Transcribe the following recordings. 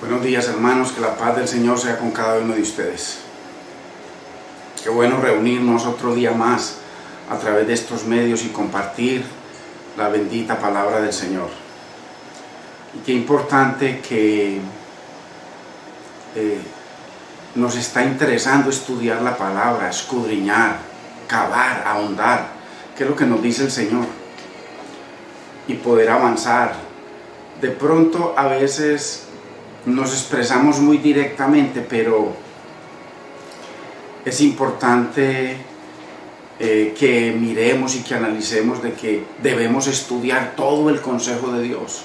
Buenos días, hermanos, que la paz del Señor sea con cada uno de ustedes. Qué bueno reunirnos otro día más a través de estos medios y compartir la bendita palabra del Señor. Y qué importante que nos está interesando estudiar la palabra, escudriñar, cavar, ahondar, qué es lo que nos dice el Señor, y poder avanzar. De pronto a veces nos expresamos muy directamente, pero es importante que miremos y que analicemos de que debemos estudiar todo el consejo de Dios,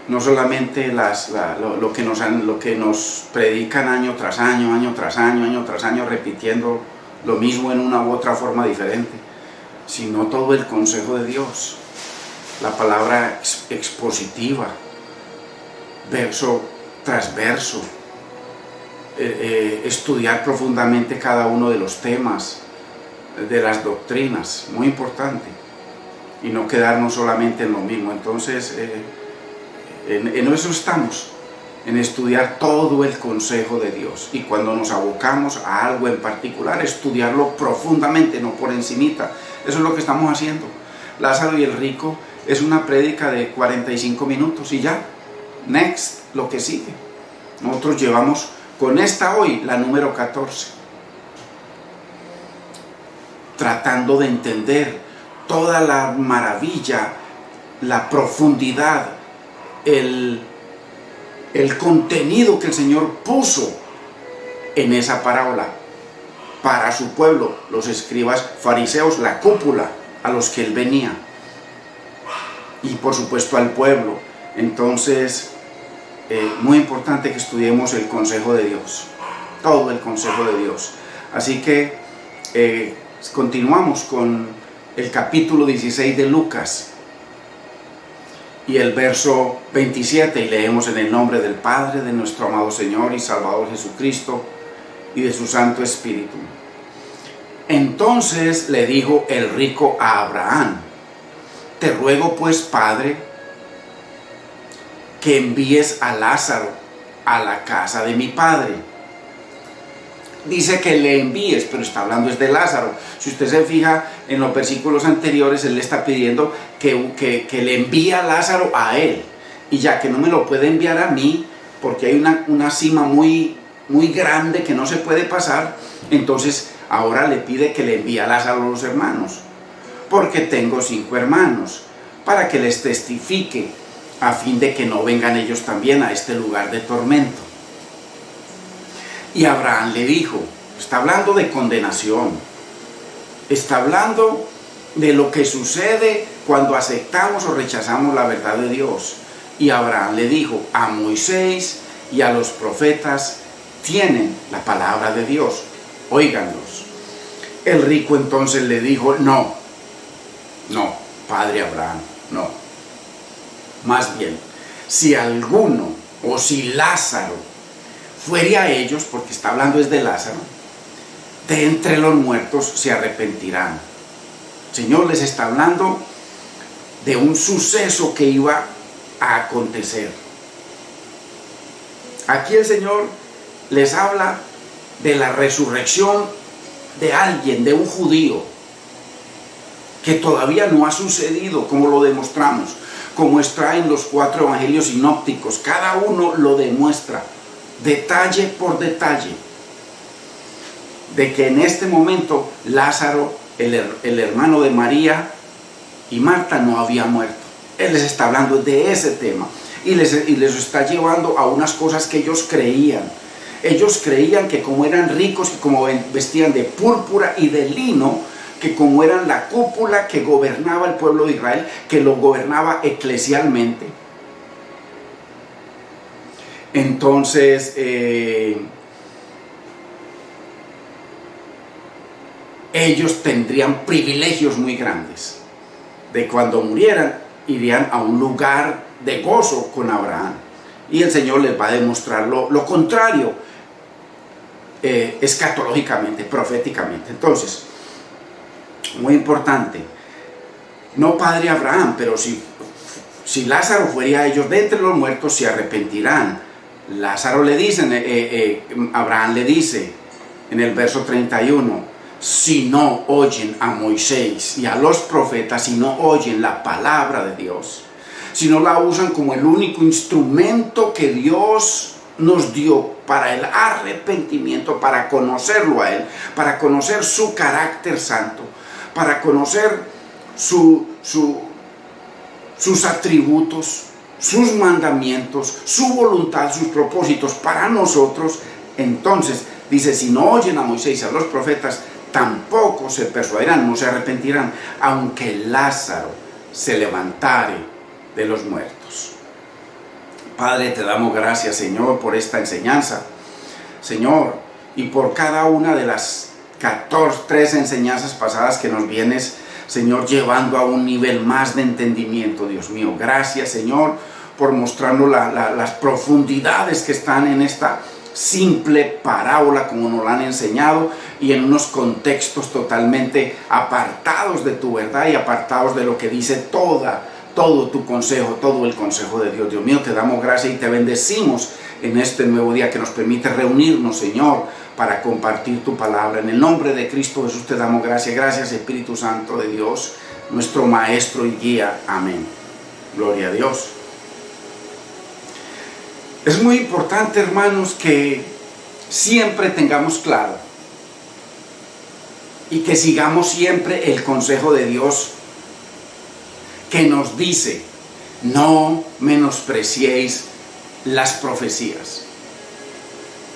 no solamente lo que nos predican año tras año, repitiendo lo mismo en una u otra forma diferente, sino todo el consejo de Dios, la palabra expositiva, verso tras verso, estudiar profundamente cada uno de los temas, de las doctrinas, muy importante, y no quedarnos solamente en lo mismo. Entonces, en eso estamos, en estudiar todo el consejo de Dios, y cuando nos abocamos a algo en particular, estudiarlo profundamente, no por encimita. Eso es lo que estamos haciendo. Lázaro y el rico es una prédica de 45 minutos y ya, next, lo que sigue. Nosotros llevamos con esta hoy la número 14, tratando de entender toda la maravilla, la profundidad, el contenido que el Señor puso en esa parábola para su pueblo, los escribas fariseos, la cúpula a los que él venía, y por supuesto al pueblo. Entonces, muy importante que estudiemos el consejo de Dios, todo el consejo de Dios. Así que continuamos con el capítulo 16 de Lucas y el verso 27, y leemos: en el nombre del Padre, de nuestro amado Señor y Salvador Jesucristo y de su Santo Espíritu. Entonces le dijo el rico a Abraham: te ruego pues, Padre, que envíes a Lázaro a la casa de mi padre. Dice que le envíes, pero está hablando es de Lázaro. Si usted se fija en los versículos anteriores, él le está pidiendo que le envíe a Lázaro a él. Y ya que no me lo puede enviar a mí, porque hay una cima muy, muy grande que no se puede pasar, entonces ahora le pide que le envíe a Lázaro a los hermanos. Porque tengo 5 hermanos, para que les testifique, a fin de que no vengan ellos también a este lugar de tormento. Y Abraham le dijo, está hablando de condenación, está hablando de lo que sucede cuando aceptamos o rechazamos la verdad de Dios. Y Abraham le dijo: a Moisés y a los profetas tienen la palabra de Dios, óiganlos. El rico entonces le dijo: no, padre Abraham, no. Más bien, si alguno o si Lázaro fuere a ellos, porque está hablando es de Lázaro, de entre los muertos se arrepentirán. El Señor les está hablando de un suceso que iba a acontecer. Aquí el Señor les habla de la resurrección de alguien, de un judío, que todavía no ha sucedido, como lo demostramos, como está en los 4 evangelios sinópticos. Cada uno lo demuestra, detalle por detalle, de que en este momento Lázaro, el hermano de María y Marta, no había muerto. Él les está hablando de ese tema y les está llevando a unas cosas que ellos creían. Ellos creían que como eran ricos, que como vestían de púrpura y de lino, que como eran la cúpula que gobernaba el pueblo de Israel, que lo gobernaba eclesialmente, entonces ellos tendrían privilegios muy grandes. De cuando murieran, irían a un lugar de gozo con Abraham. Y el Señor les va a demostrar lo contrario, escatológicamente, proféticamente. Entonces, muy importante, no padre Abraham, pero si Lázaro fuera a ellos de entre los muertos, se arrepentirán. Lázaro le dice, Abraham le dice en el verso 31, si no oyen a Moisés y a los profetas, si no oyen la palabra de Dios, si no la usan como el único instrumento que Dios nos dio para el arrepentimiento, para conocerlo a Él, para conocer su carácter santo, para conocer sus atributos, sus mandamientos, su voluntad, sus propósitos para nosotros, entonces dice, si no oyen a Moisés y a los profetas, tampoco se persuadirán, no se arrepentirán, aunque Lázaro se levantare de los muertos. Padre, te damos gracias, Señor, por esta enseñanza, Señor, y por cada una de las 13 enseñanzas pasadas que nos vienes, Señor, llevando a un nivel más de entendimiento, Dios mío. Gracias, Señor, por mostrarnos las profundidades que están en esta simple parábola como nos la han enseñado y en unos contextos totalmente apartados de tu verdad y apartados de lo que dice todo tu consejo, todo el consejo de Dios. Dios mío, te damos gracias y te bendecimos en este nuevo día que nos permite reunirnos, Señor, para compartir tu palabra. En el nombre de Cristo Jesús te damos gracias. Gracias, Espíritu Santo de Dios, nuestro Maestro y Guía. Amén. Gloria a Dios. Es muy importante, hermanos, que siempre tengamos claro y que sigamos siempre el consejo de Dios que nos dice, no menospreciéis las profecías.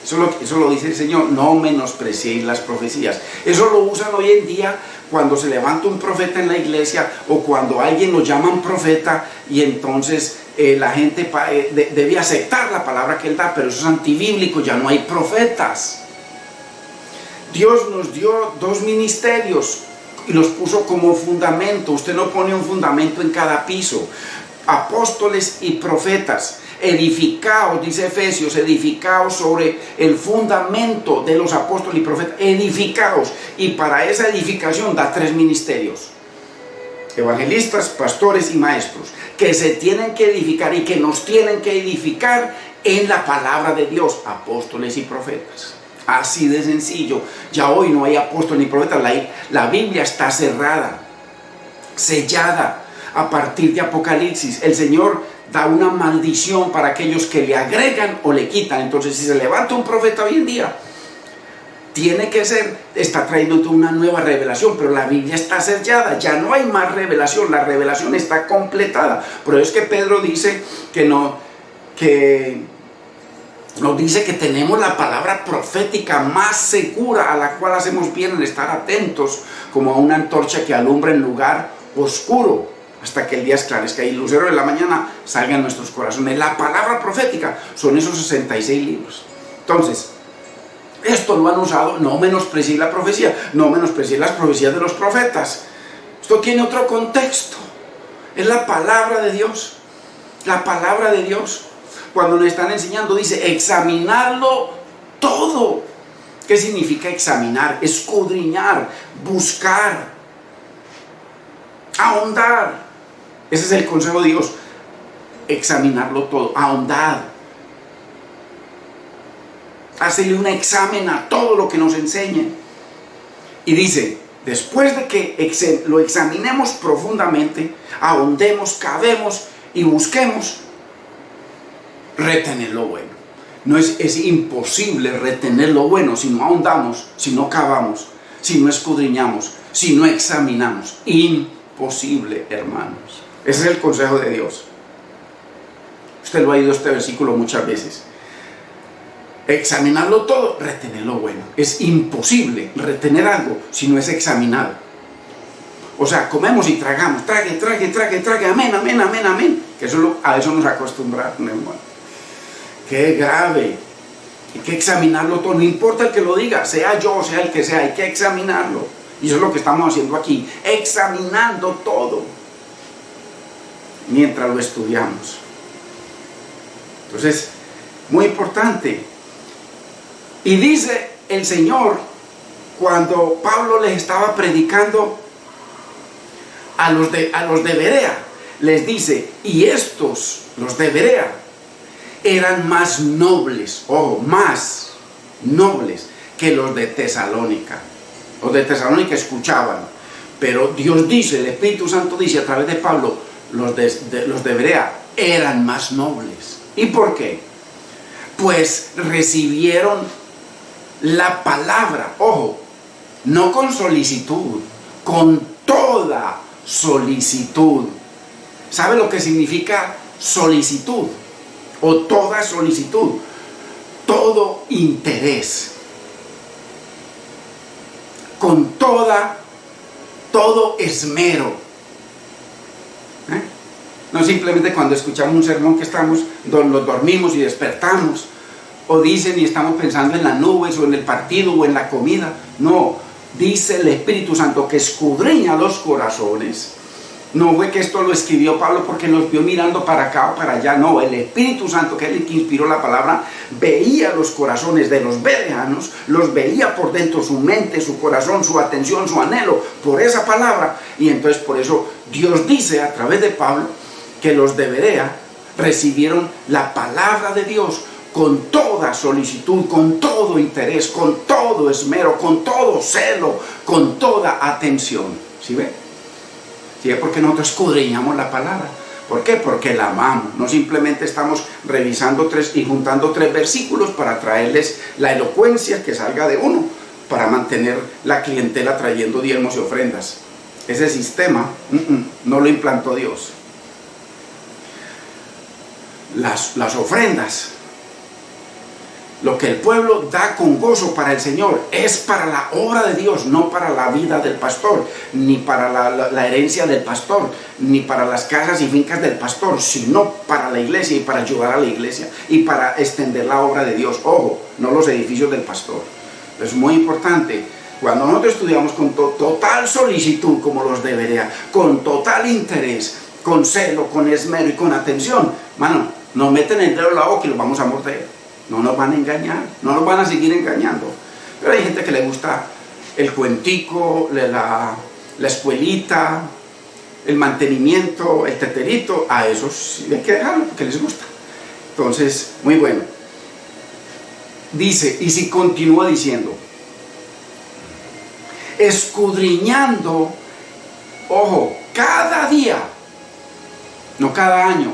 Eso lo dice el Señor, no menospreciéis las profecías. Eso lo usan hoy en día cuando se levanta un profeta en la iglesia o cuando alguien lo llaman profeta y entonces la gente debe aceptar la palabra que él da, pero eso es antibíblico, ya no hay profetas. Dios nos dio 2 ministerios y los puso como fundamento. Usted no pone un fundamento en cada piso. Apóstoles y profetas. Edificaos, dice Efesios, edificaos sobre el fundamento de los apóstoles y profetas. Edificaos. Y para esa edificación da 3 ministerios: evangelistas, pastores y maestros, que se tienen que edificar y que nos tienen que edificar en la palabra de Dios. Apóstoles y profetas. Así de sencillo. Ya hoy no hay apóstoles ni profetas. La Biblia está cerrada, sellada. A partir de Apocalipsis, el Señor da una maldición para aquellos que le agregan o le quitan. Entonces, si se levanta un profeta hoy en día, está trayendo una nueva revelación, pero la Biblia está sellada, ya no hay más revelación, la revelación está completada. Pero es que Pedro dice nos dice que tenemos la palabra profética más segura, a la cual hacemos bien en estar atentos, como a una antorcha que alumbra en lugar oscuro, hasta que el día esclarezca y el lucero de la mañana salga en nuestros corazones. La palabra profética son esos 66 libros. Entonces, esto lo han usado, no menosprecié la profecía, no menosprecié las profecías de los profetas. Esto tiene otro contexto. Es la palabra de Dios. La palabra de Dios. Cuando nos están enseñando, dice, examinarlo todo. ¿Qué significa examinar? Escudriñar, buscar, ahondar. Ese es el consejo de Dios. Examinarlo todo, ahondar. Hacerle un examen a todo lo que nos enseñen. Y dice, después de que lo examinemos profundamente, ahondemos, cavemos y busquemos, retener lo bueno. No es imposible retener lo bueno si no ahondamos, si no cavamos, si no escudriñamos, si no examinamos. Imposible, hermanos. Ese es el consejo de Dios. Usted lo ha oído este versículo muchas veces. Examinarlo todo, retener lo bueno. Es imposible retener algo si no es examinado. O sea, comemos y tragamos, trague, amén. Que a eso nos acostumbraron, hermano. Qué grave. Hay que examinarlo todo, no importa el que lo diga, sea yo, sea el que sea, hay que examinarlo. Y eso es lo que estamos haciendo aquí, examinando todo mientras lo estudiamos. Entonces, muy importante. Y dice el Señor, cuando Pablo les estaba predicando a los de Berea, les dice, y estos, los de Berea, eran más nobles, ojo, más nobles que los de Tesalónica. Los de Tesalónica escuchaban, pero Dios dice, el Espíritu Santo dice a través de Pablo, los de Berea eran más nobles. ¿Y por qué? Pues recibieron la palabra, ojo, no con solicitud, con toda solicitud. ¿Sabe lo que significa solicitud? O toda solicitud, todo interés, con todo esmero. No simplemente cuando escuchamos un sermón que lo dormimos y despertamos, o dicen y estamos pensando en las nubes, o en el partido, o en la comida. No, dice el Espíritu Santo que escudriña los corazones. No fue que esto lo escribió Pablo porque los vio mirando para acá o para allá. No, el Espíritu Santo, que es el que inspiró la palabra, veía los corazones de los bereanos, los veía por dentro, su mente, su corazón, su atención, su anhelo por esa palabra. Y entonces por eso Dios dice a través de Pablo que los de Berea recibieron la palabra de Dios con toda solicitud, con todo interés, con todo esmero, con todo celo, con toda atención. ¿Sí ve? ¿Sí? Porque nosotros escudriñamos la palabra. ¿Por qué? Porque la amamos. No simplemente estamos revisando y juntando 3 versículos para traerles la elocuencia que salga de uno, para mantener la clientela trayendo diezmos y ofrendas. Ese sistema no lo implantó Dios. Las ofrendas, lo que el pueblo da con gozo para el Señor, es para la obra de Dios, no para la vida del pastor, ni para la herencia del pastor, ni para las casas y fincas del pastor, sino para la iglesia y para ayudar a la iglesia y para extender la obra de Dios. Ojo, no los edificios del pastor. Es muy importante. Cuando nosotros estudiamos con total solicitud, como los de Berea, con total interés, con celo, con esmero y con atención, mano, nos meten el dedo en la boca y los vamos a morder. No nos van a engañar, no nos van a seguir engañando. Pero hay gente que le gusta el cuentico, la escuelita, el mantenimiento, el teterito. A esos sí hay que dejarlo porque les gusta. Entonces, muy bueno. Dice, y si continúa diciendo, escudriñando, ojo, cada día, no cada año,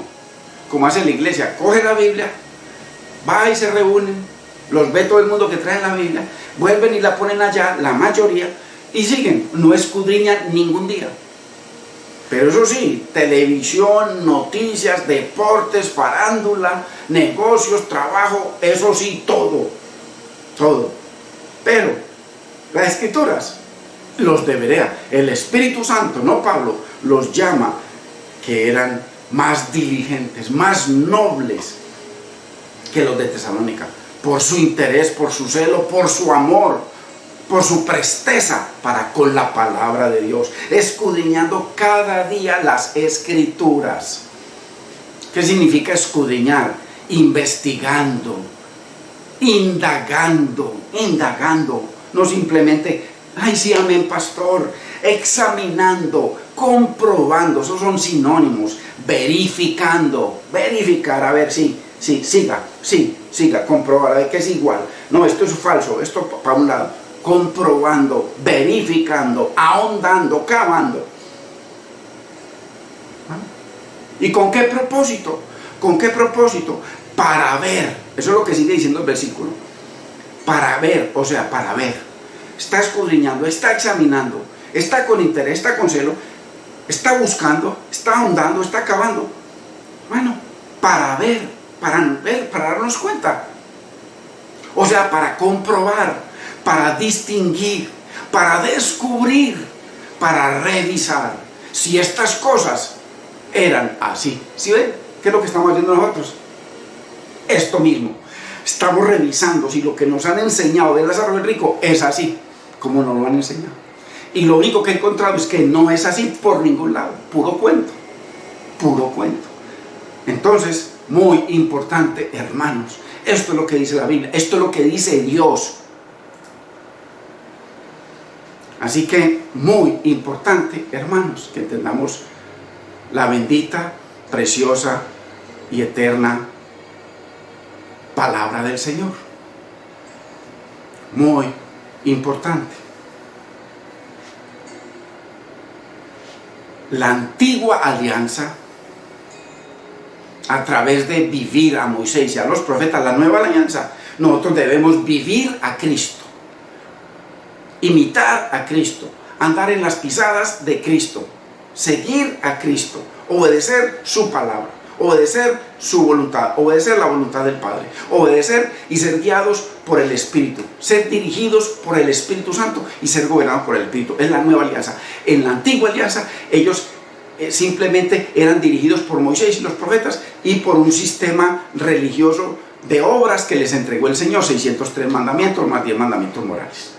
como hace la iglesia, coge la Biblia, va y se reúnen, los ve todo el mundo que trae la Biblia, vuelven y la ponen allá, la mayoría, y siguen, no escudriñan ningún día. Pero eso sí, televisión, noticias, deportes, farándula, negocios, trabajo, eso sí, todo. Pero las Escrituras los de Berea, el Espíritu Santo, no Pablo, los llama que eran más diligentes, más nobles que los de Tesalónica, por su interés, por su celo, por su amor, por su presteza para con la palabra de Dios, escudriñando cada día las Escrituras. ¿Qué significa escudriñar? Investigando, indagando, no simplemente, ay sí, amén, pastor, examinando, comprobando, esos son sinónimos, verificar, a ver si, siga, comprobar, a ver que es igual, no, esto es falso, esto para un lado, comprobando, verificando, ahondando, cavando. ¿Y con qué propósito? ¿Con qué propósito? Para ver, eso es lo que sigue diciendo el versículo, para ver, o sea, para ver, está escudriñando, está examinando, está con interés, está con celo, está buscando, está ahondando, está cavando, bueno, para darnos cuenta, o sea, para comprobar, para distinguir, para descubrir, para revisar si estas cosas eran así. ¿Sí ven? ¿Qué es lo que estamos haciendo nosotros? Esto mismo. Estamos revisando si lo que nos han enseñado de Lázaro el Rico es así, como nos lo han enseñado. Y lo único que he encontrado es que no es así por ningún lado. Puro cuento. Entonces, muy importante, hermanos. Esto es lo que dice la Biblia. Esto es lo que dice Dios. Así que, muy importante, hermanos, que entendamos la bendita, preciosa y eterna palabra del Señor. Muy importante. La antigua alianza, a través de vivir a Moisés y a los profetas, la nueva alianza, nosotros debemos vivir a Cristo, imitar a Cristo, andar en las pisadas de Cristo, seguir a Cristo, obedecer su palabra, obedecer su voluntad, obedecer la voluntad del Padre, obedecer y ser guiados por el Espíritu, ser dirigidos por el Espíritu Santo y ser gobernados por el Espíritu. Es la nueva alianza. En la antigua alianza ellos simplemente eran dirigidos por Moisés y los profetas y por un sistema religioso de obras que les entregó el Señor, 603 mandamientos más 10 mandamientos morales.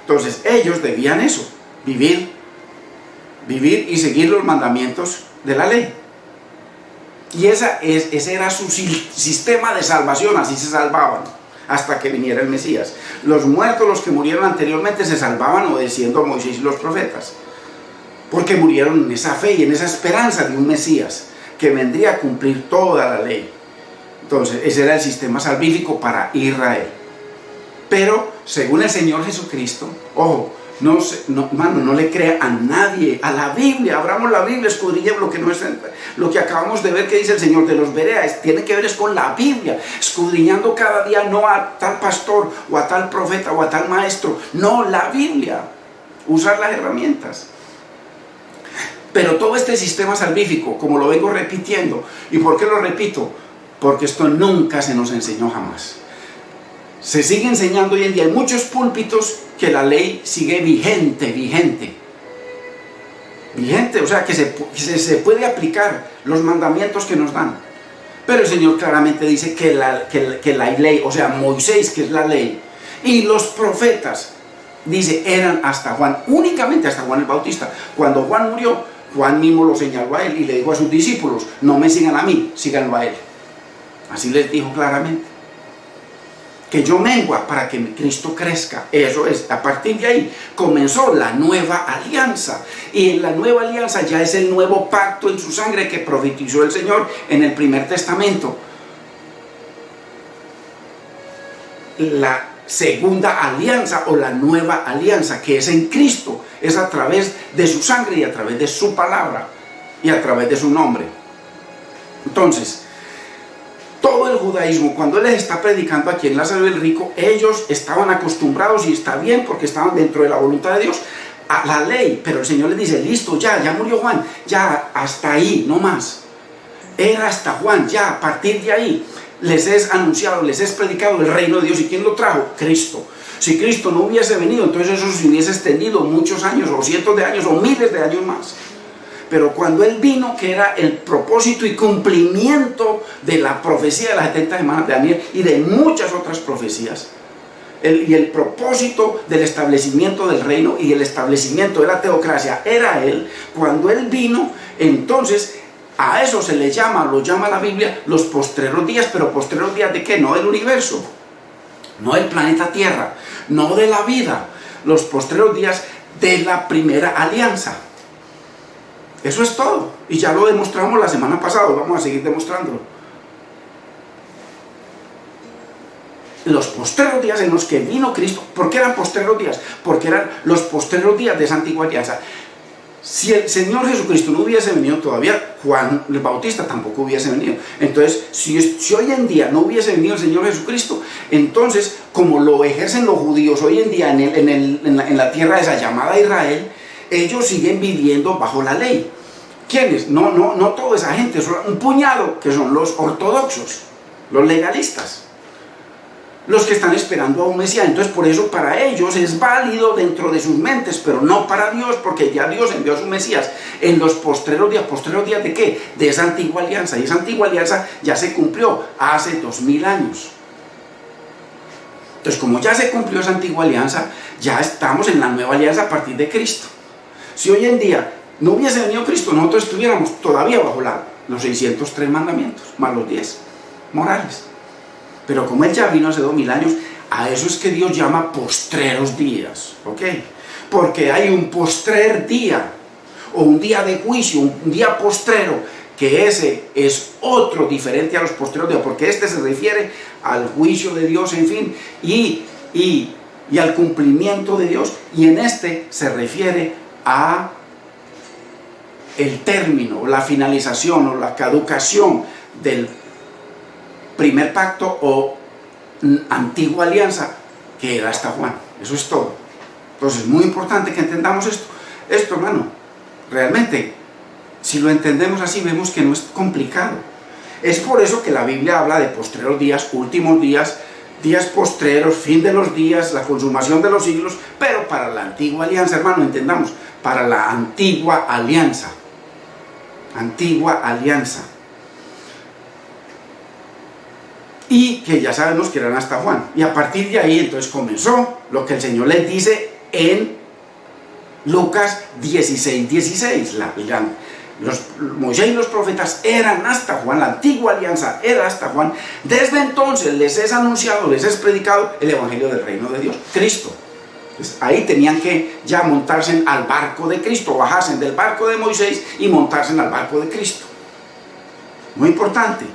Entonces ellos debían eso, vivir y seguir los mandamientos de la ley. Y ese era su sistema de salvación, así se salvaban hasta que viniera el Mesías. Los muertos, los que murieron anteriormente, se salvaban obedeciendo a Moisés y los profetas, porque murieron en esa fe y en esa esperanza de un Mesías que vendría a cumplir toda la ley. Entonces ese era el sistema salvífico para Israel. Pero según el Señor Jesucristo, ojo, no le crea a nadie, a la Biblia. Abramos la Biblia, escudriñemos lo que acabamos de ver que dice el Señor de los Bereas, tiene que ver es con la Biblia, escudriñando cada día, no a tal pastor o a tal profeta o a tal maestro, no, la Biblia, usar las herramientas. Pero todo este sistema salvífico, como lo vengo repitiendo, ¿y por qué lo repito? Porque esto nunca se nos enseñó jamás. Se sigue enseñando hoy en día en muchos púlpitos que la ley sigue vigente, o sea que se puede aplicar los mandamientos que nos dan. Pero el Señor claramente dice que la ley, o sea Moisés, que es la ley, y los profetas, dice, eran hasta Juan, únicamente hasta Juan el Bautista. Cuando Juan murió, Juan mismo lo señaló a él y le dijo a sus discípulos, no me sigan a mí, síganlo a él. Así les dijo claramente. Que yo mengua para que Cristo crezca. Eso es, a partir de ahí comenzó la nueva alianza. Y en la nueva alianza ya es el nuevo pacto en su sangre que profetizó el Señor en el primer testamento. La segunda alianza o la nueva alianza que es en Cristo, es a través de su sangre y a través de su palabra y a través de su nombre. Entonces, todo el judaísmo, cuando él les está predicando aquí en Lázaro el Rico, ellos estaban acostumbrados, y está bien porque estaban dentro de la voluntad de Dios, a la ley. Pero el Señor les dice, listo, ya murió Juan, ya hasta ahí, no más. Era hasta Juan, ya a partir de ahí les es anunciado, les es predicado el reino de Dios. ¿Y quién lo trajo? Cristo. Si Cristo no hubiese venido, entonces eso se hubiese extendido muchos años, o cientos de años, o miles de años más. Pero cuando Él vino, que era el propósito y cumplimiento de la profecía de las 70 semanas de Daniel y de muchas otras profecías, y el propósito del establecimiento del reino y el establecimiento de la teocracia era Él, cuando Él vino, entonces a eso se le llama, lo llama la Biblia, los postreros días. ¿Pero postreros días de qué? No del universo, no del planeta Tierra, no de la vida, los postreros días de la primera alianza. Eso es todo, y ya lo demostramos la semana pasada, vamos a seguir demostrándolo. Los postreros días en los que vino Cristo. ¿Por qué eran postreros días? Porque eran los postreros días de esa antigua alianza. Si el Señor Jesucristo no hubiese venido todavía, Juan el Bautista tampoco hubiese venido. Entonces, si hoy en día no hubiese venido el Señor Jesucristo, entonces, como lo ejercen los judíos hoy en día en la tierra esa llamada Israel, ellos siguen viviendo bajo la ley. ¿Quiénes? No toda esa gente, son un puñado que son los ortodoxos, los legalistas, los que están esperando a un Mesías. Entonces por eso para ellos es válido dentro de sus mentes, pero no para Dios, porque ya Dios envió a su Mesías en los postreros días. ¿Postreros días de qué? De esa antigua alianza. Y esa antigua alianza ya se cumplió hace 2000 años. Entonces, como ya se cumplió esa antigua alianza, ya estamos en la nueva alianza a partir de Cristo. Si hoy en día no hubiese venido Cristo, nosotros estuviéramos todavía bajo los 603 mandamientos, más los 10 morales. Pero como Él ya vino hace 2000 años, a eso es que Dios llama postreros días, ¿ok? Porque hay un postrer día, o un día de juicio, un día postrero, que ese es otro diferente a los posteriores días, porque este se refiere al juicio de Dios, en fin, y al cumplimiento de Dios, y en este se refiere a el término, la finalización o la caducación del primer pacto o antigua alianza, que era hasta Juan. Eso es todo. Entonces es muy importante que entendamos esto. Esto, hermano, realmente, si lo entendemos así, vemos que no es complicado. Es por eso que la Biblia habla de postreros días, últimos días, días postreros, fin de los días, la consumación de los siglos, pero para la antigua alianza, hermano, entendamos, para la antigua alianza. Antigua alianza. Y que ya sabemos que eran hasta Juan. Y a partir de ahí entonces comenzó lo que el Señor les dice en Lucas 16:16. Moisés y los profetas eran hasta Juan, la antigua alianza era hasta Juan. Desde entonces les es anunciado, les es predicado el evangelio del reino de Dios, Cristo. Entonces, ahí tenían que ya montarse al barco de Cristo, bajarse del barco de Moisés y montarse al barco de Cristo. Muy importante.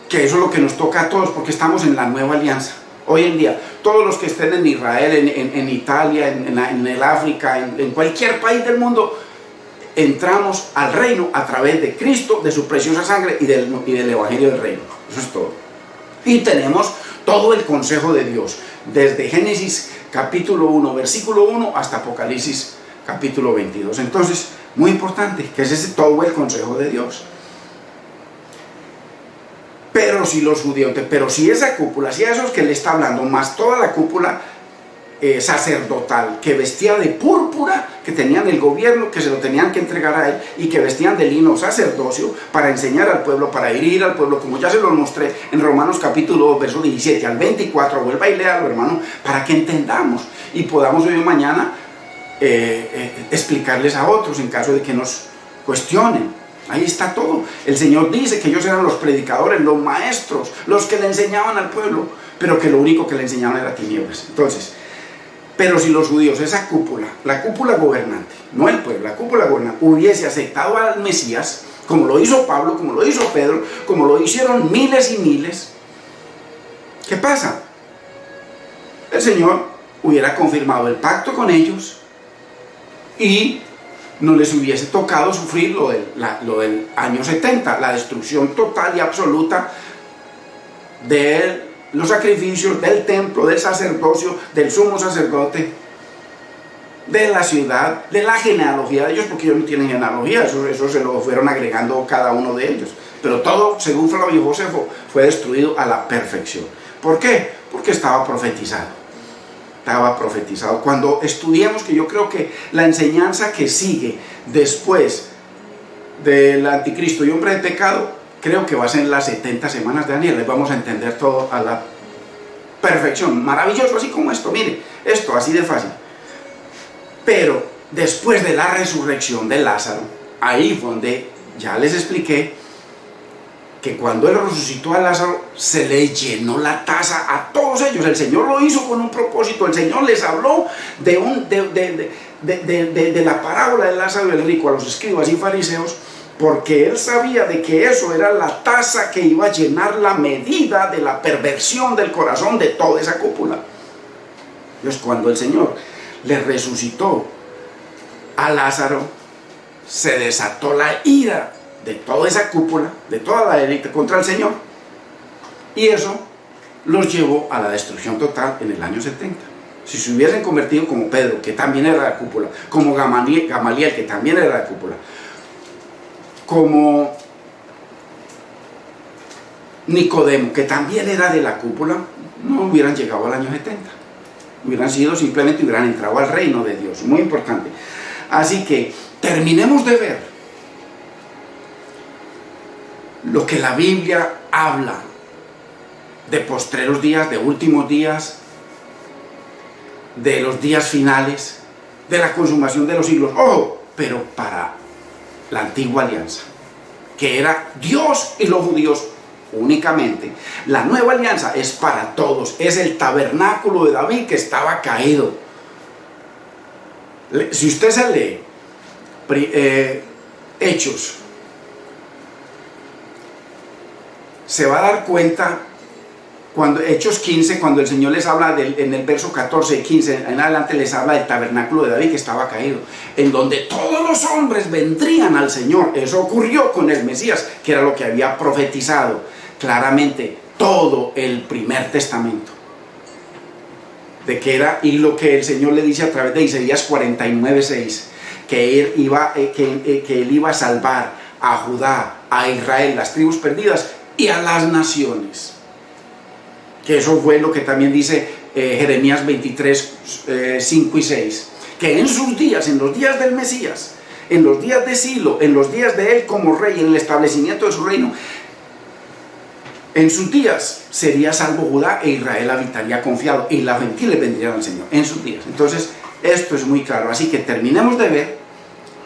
Que eso es lo que nos toca a todos, porque estamos en la nueva alianza. Hoy en día, todos los que estén en Israel, en Italia, en el África, en cualquier país del mundo, entramos al reino a través de Cristo, de su preciosa sangre y del evangelio del reino. Eso es todo. Y tenemos todo el consejo de Dios, desde Génesis capítulo 1, versículo 1, hasta Apocalipsis capítulo 22. Entonces, muy importante, que es ese todo el consejo de Dios. Pero si los judíos, pero si esa cúpula, si a esos que le está hablando, más toda la cúpula sacerdotal, que vestía de púrpura, que tenían el gobierno, que se lo tenían que entregar a él, y que vestían de lino sacerdocio, para enseñar al pueblo, para herir al pueblo, como ya se los mostré en Romanos capítulo 2, versos 17 al 24, vuelva y léalo, hermano, para que entendamos, y podamos hoy o mañana explicarles a otros, en caso de que nos cuestionen. Ahí está todo. El Señor dice que ellos eran los predicadores, los maestros, los que le enseñaban al pueblo, pero que lo único que le enseñaban era tinieblas. Entonces, pero si los judíos, esa cúpula, la cúpula gobernante, no el pueblo, la cúpula gobernante, hubiese aceptado al Mesías, como lo hizo Pablo, como lo hizo Pedro, como lo hicieron miles y miles, ¿qué pasa? El Señor hubiera confirmado el pacto con ellos y no les hubiese tocado sufrir lo del año 70, la destrucción total y absoluta de los sacrificios, del templo, del sacerdocio, del sumo sacerdote, de la ciudad, de la genealogía de ellos, porque ellos no tienen genealogía, eso se lo fueron agregando cada uno de ellos. Pero todo, según Flavio Josefo, fue destruido a la perfección. ¿Por qué? Porque estaba profetizado. Estaba profetizado. Cuando estudiemos, que yo creo que la enseñanza que sigue después del anticristo y hombre de pecado, creo que va a ser en las 70 semanas de Daniel. Les vamos a entender todo a la perfección. Maravilloso, así como esto. Mire, esto así de fácil. Pero después de la resurrección de Lázaro, ahí fue donde ya les expliqué que cuando él resucitó a Lázaro, se le llenó la taza a todos ellos. El Señor lo hizo con un propósito. El Señor les habló de la parábola de Lázaro y el rico a los escribas y fariseos, porque él sabía de que eso era la taza que iba a llenar la medida de la perversión del corazón de toda esa cúpula. Entonces, cuando el Señor le resucitó a Lázaro, se desató la ira de toda esa cúpula, de toda la élite contra el Señor, y eso los llevó a la destrucción total en el año 70. Si se hubiesen convertido como Pedro, que también era la cúpula, como Gamaliel, que también era la cúpula, como Nicodemo, que también era de la cúpula, no hubieran llegado al año 70. Hubieran sido simplemente, hubieran entrado al reino de Dios. Muy importante. Así que terminemos de ver lo que la Biblia habla de postreros días, de últimos días, de los días finales, de la consumación de los siglos. ¡Ojo! Pero para la antigua alianza, que era Dios y los judíos únicamente. La nueva alianza es para todos. Es el tabernáculo de David que estaba caído. Si usted se lee Hechos se va a dar cuenta cuando Hechos 15, cuando el Señor les habla en el verso 14 y 15 en adelante, les habla del tabernáculo de David que estaba caído, en donde todos los hombres vendrían al Señor. Eso ocurrió con el Mesías, que era lo que había profetizado claramente todo el primer testamento, de que era, y lo que el Señor le dice a través de Isaías 49:6, que él iba a salvar a Judá, a Israel, las tribus perdidas, y a las naciones. Que eso fue lo que también dice Jeremías 23, 5 y 6, que en sus días, en los días del Mesías, en los días de Silo, en los días de él como rey, en el establecimiento de su reino, en sus días sería salvo Judá e Israel habitaría confiado, y las gentiles vendrían al Señor en sus días. Entonces esto es muy claro, así que terminemos de ver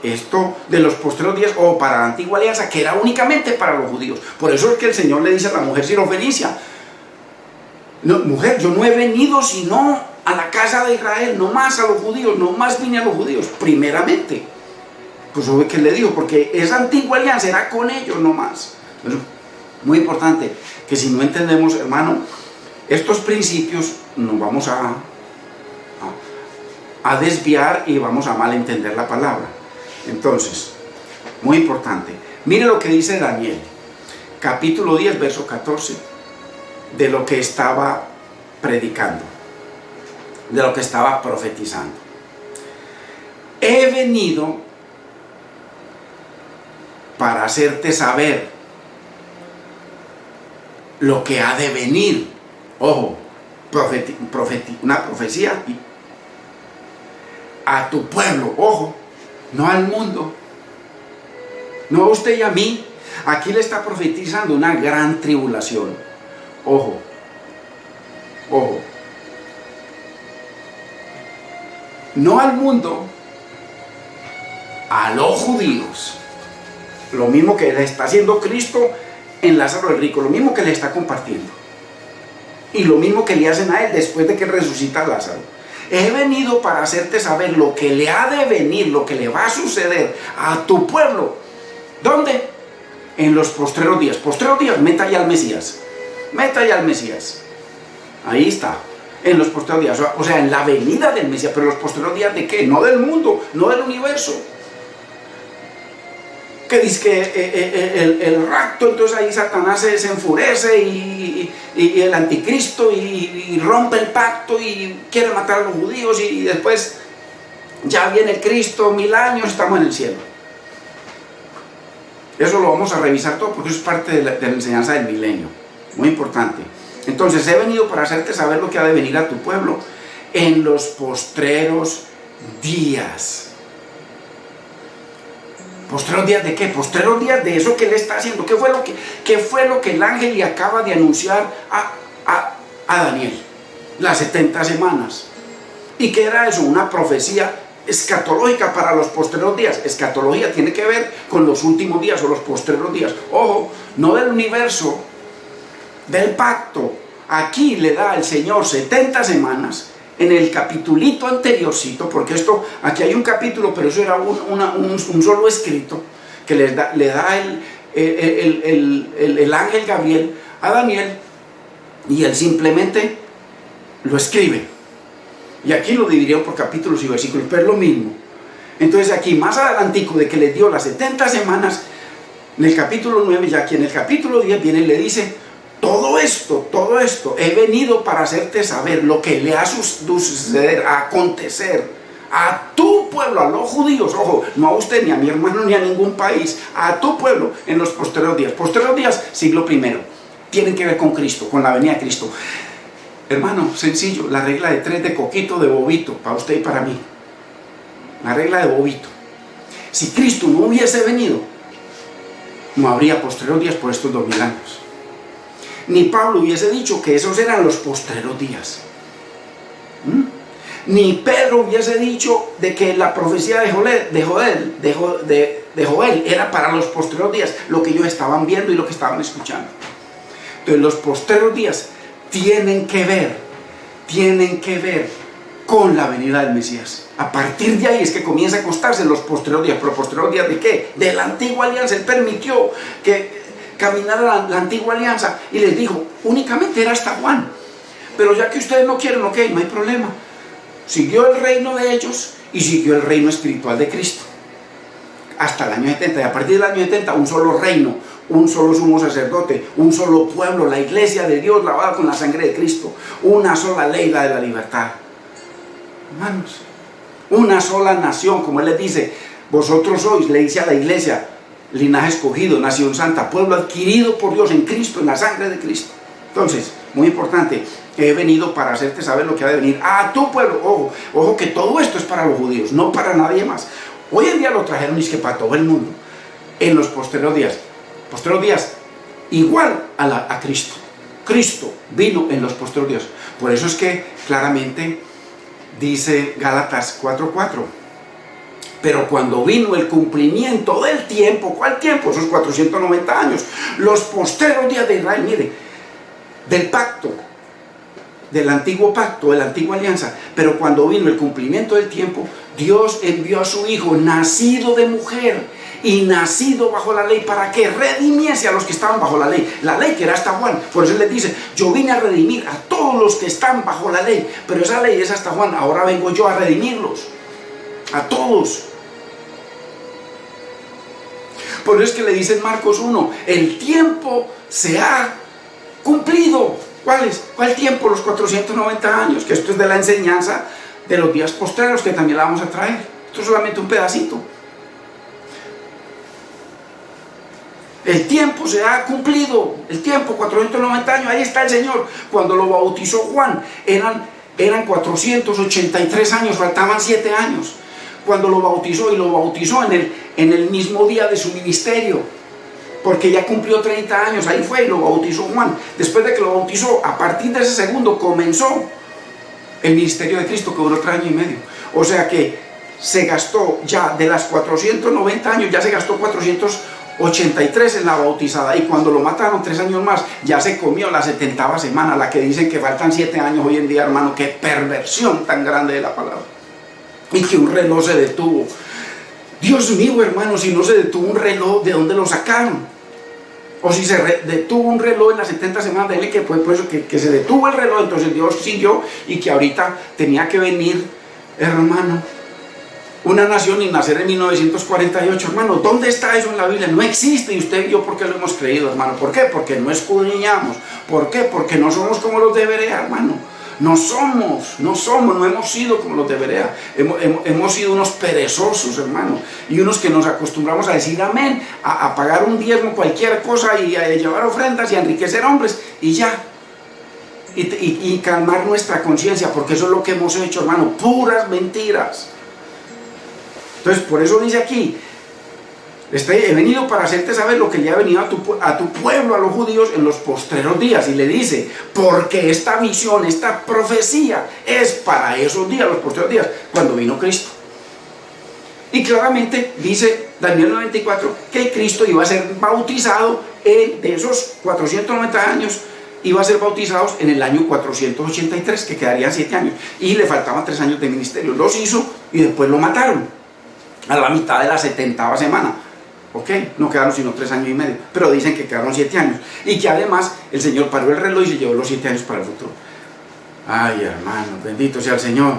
esto de los postreros días, o para la antigua alianza, que era únicamente para los judíos. Por eso es que el Señor le dice a la mujer sirofenicia: no, mujer, yo no he venido sino a la casa de Israel, no más a los judíos, no más vine a los judíos, primeramente. Pues obvio que le digo, porque esa antigua alianza era con ellos no más. Pero muy importante, que si no entendemos, hermano, estos principios, nos vamos a desviar y vamos a malentender la palabra. Entonces, muy importante, mire lo que dice Daniel, capítulo 10, verso 14, de lo que estaba predicando, de lo que estaba profetizando. He venido para hacerte saber lo que ha de venir. Ojo, una profecía a tu pueblo, ojo, no al mundo, no a usted y a mí. Aquí le está profetizando una gran tribulación. Ojo, ojo, no al mundo, a los judíos. Lo mismo que le está haciendo Cristo en Lázaro el rico, lo mismo que le está compartiendo, y lo mismo que le hacen a él después de que resucita a Lázaro. He venido para hacerte saber lo que le ha de venir, lo que le va a suceder a tu pueblo. ¿Dónde? En los postreros días. Postreros días, meta ya al Mesías. Meta ya al Mesías. Ahí está. En los postreros días. O sea, en la venida del Mesías. Pero los postreros días, ¿de qué? No del mundo, no del universo. Que dice que el rapto, entonces ahí Satanás se enfurece y el anticristo y rompe el pacto y quiere matar a los judíos, y después ya viene el Cristo, 1000 años, estamos en el cielo. Eso lo vamos a revisar todo porque eso es parte de la enseñanza del milenio, muy importante. Entonces, he venido para hacerte saber lo que ha de venir a tu pueblo en los postreros días. ¿Postreros días de qué? Postreros días de eso que él está haciendo. ¿Qué fue lo que el ángel le acaba de anunciar a Daniel? Las 70 semanas. ¿Y qué era eso? Una profecía escatológica para los postreros días. Escatología tiene que ver con los últimos días o los postreros días. Ojo, no del universo, del pacto. Aquí le da el Señor 70 semanas. En el capitulito anteriorcito, porque aquí hay un capítulo, pero eso era un solo escrito que le da el ángel Gabriel a Daniel, y él simplemente lo escribe. Y aquí lo dividió por capítulos y versículos, pero es lo mismo. Entonces aquí, más adelantico de que le dio las 70 semanas, en el capítulo 9, ya aquí en el capítulo 10 viene y le dice: todo esto, he venido para hacerte saber lo que le ha suceder, a acontecer a tu pueblo, a los judíos, ojo, no a usted, ni a mi hermano, ni a ningún país, a tu pueblo en los posteriores días. Posteriores días, siglo I, tienen que ver con Cristo, con la venida de Cristo. Hermano, sencillo, la regla de 3 de coquito, de bobito, para usted y para mí. La regla de bobito. Si Cristo no hubiese venido, no habría posteriores días por estos 2000 años. Ni Pablo hubiese dicho que esos eran los postreros días. Ni Pedro hubiese dicho de que la profecía de Joel era para los postreros días, lo que ellos estaban viendo y lo que estaban escuchando. Entonces los postreros días tienen que ver con la venida del Mesías. A partir de ahí es que comienza a constarse los postreros días. ¿Pero postreros días de qué? De la antigua alianza. Él permitió que caminar a la antigua alianza, y les dijo, únicamente era hasta Juan, pero ya que ustedes no quieren, ok, no hay problema. Siguió el reino de ellos y siguió el reino espiritual de Cristo hasta el año 70, y a partir del año 70 un solo reino, un solo sumo sacerdote, un solo pueblo, la iglesia de Dios lavada con la sangre de Cristo, una sola ley, la de la libertad. Hermanos, una sola nación, como Él les dice, vosotros sois, le dice a la iglesia, linaje escogido, nación santa, pueblo adquirido por Dios en Cristo, en la sangre de Cristo. Entonces, muy importante, he venido para hacerte saber lo que ha de venir a tu pueblo. Ojo, ojo, que todo esto es para los judíos, no para nadie más. Hoy en día lo trajeron y es que para todo el mundo, en los posteriores días, igual a Cristo. Cristo vino en los posteriores días. Por eso es que claramente dice Gálatas 4:4. Pero cuando vino el cumplimiento del tiempo, ¿cuál tiempo? Esos 490 años, los postreros días de Israel, mire, del pacto, del antiguo pacto, de la antigua alianza. Pero cuando vino el cumplimiento del tiempo, Dios envió a su Hijo, nacido de mujer y nacido bajo la ley, para que redimiese a los que estaban bajo la ley que era hasta Juan. Por eso Él les dice, yo vine a redimir a todos los que están bajo la ley, pero esa ley es hasta Juan, ahora vengo yo a redimirlos, a todos. Por eso es que le dice en Marcos 1, el tiempo se ha cumplido. ¿Cuál tiempo? Los 490 años, que esto es de la enseñanza de los días postreros, que también la vamos a traer. Esto es solamente un pedacito. El tiempo se ha cumplido, el tiempo, 490 años, ahí está el Señor. Cuando lo bautizó Juan, eran 483 años, faltaban 7 años. Cuando lo bautizó, y lo bautizó en el mismo día de su ministerio, porque ya cumplió 30 años, ahí fue y lo bautizó Juan. Después de que lo bautizó, a partir de ese segundo comenzó el ministerio de Cristo, que duró 3 años y medio. O sea que se gastó ya, de las 490 años, ya se gastó 483 en la bautizada, y cuando lo mataron 3 años más, ya se comió la 70ª semana, la que dicen que faltan 7 años hoy en día, hermano. Qué perversión tan grande de la palabra. Y que un reloj se detuvo. Dios mío, hermano, si no se detuvo un reloj, ¿de dónde lo sacaron? O si se detuvo un reloj en las 70 semanas de él, que fue por eso que se detuvo el reloj, entonces Dios siguió, y que ahorita tenía que venir, hermano, una nación y nacer en 1948, hermano. ¿Dónde está eso en la Biblia? No existe. Y usted y yo, ¿por qué lo hemos creído, hermano? ¿Por qué? Porque no escudriñamos. ¿Por qué? Porque no somos como los de Berea, hermano. No hemos sido como los de Berea. Hemos sido unos perezosos, hermano, y unos que nos acostumbramos a decir amén, a pagar un diezmo, cualquier cosa, y a llevar ofrendas y a enriquecer hombres, y ya. Y calmar nuestra conciencia, porque eso es lo que hemos hecho, hermano, puras mentiras. Entonces, por eso dice aquí, he venido para hacerte saber lo que le ha venido a tu pueblo, a los judíos, en los postreros días. Y le dice, porque esta visión, esta profecía es para esos días, los postreros días, cuando vino Cristo. Y claramente dice Daniel 94 que Cristo iba a ser bautizado de esos 490 años, iba a ser bautizados en el año 483, que quedarían 7 años. Y le faltaban 3 años de ministerio. Los hizo y después lo mataron a la mitad de la 70ª semana. Ok, no quedaron sino 3 años y medio, pero dicen que quedaron 7 años, y que además el Señor paró el reloj y se llevó los 7 años para el futuro. Ay, hermano, bendito sea el Señor.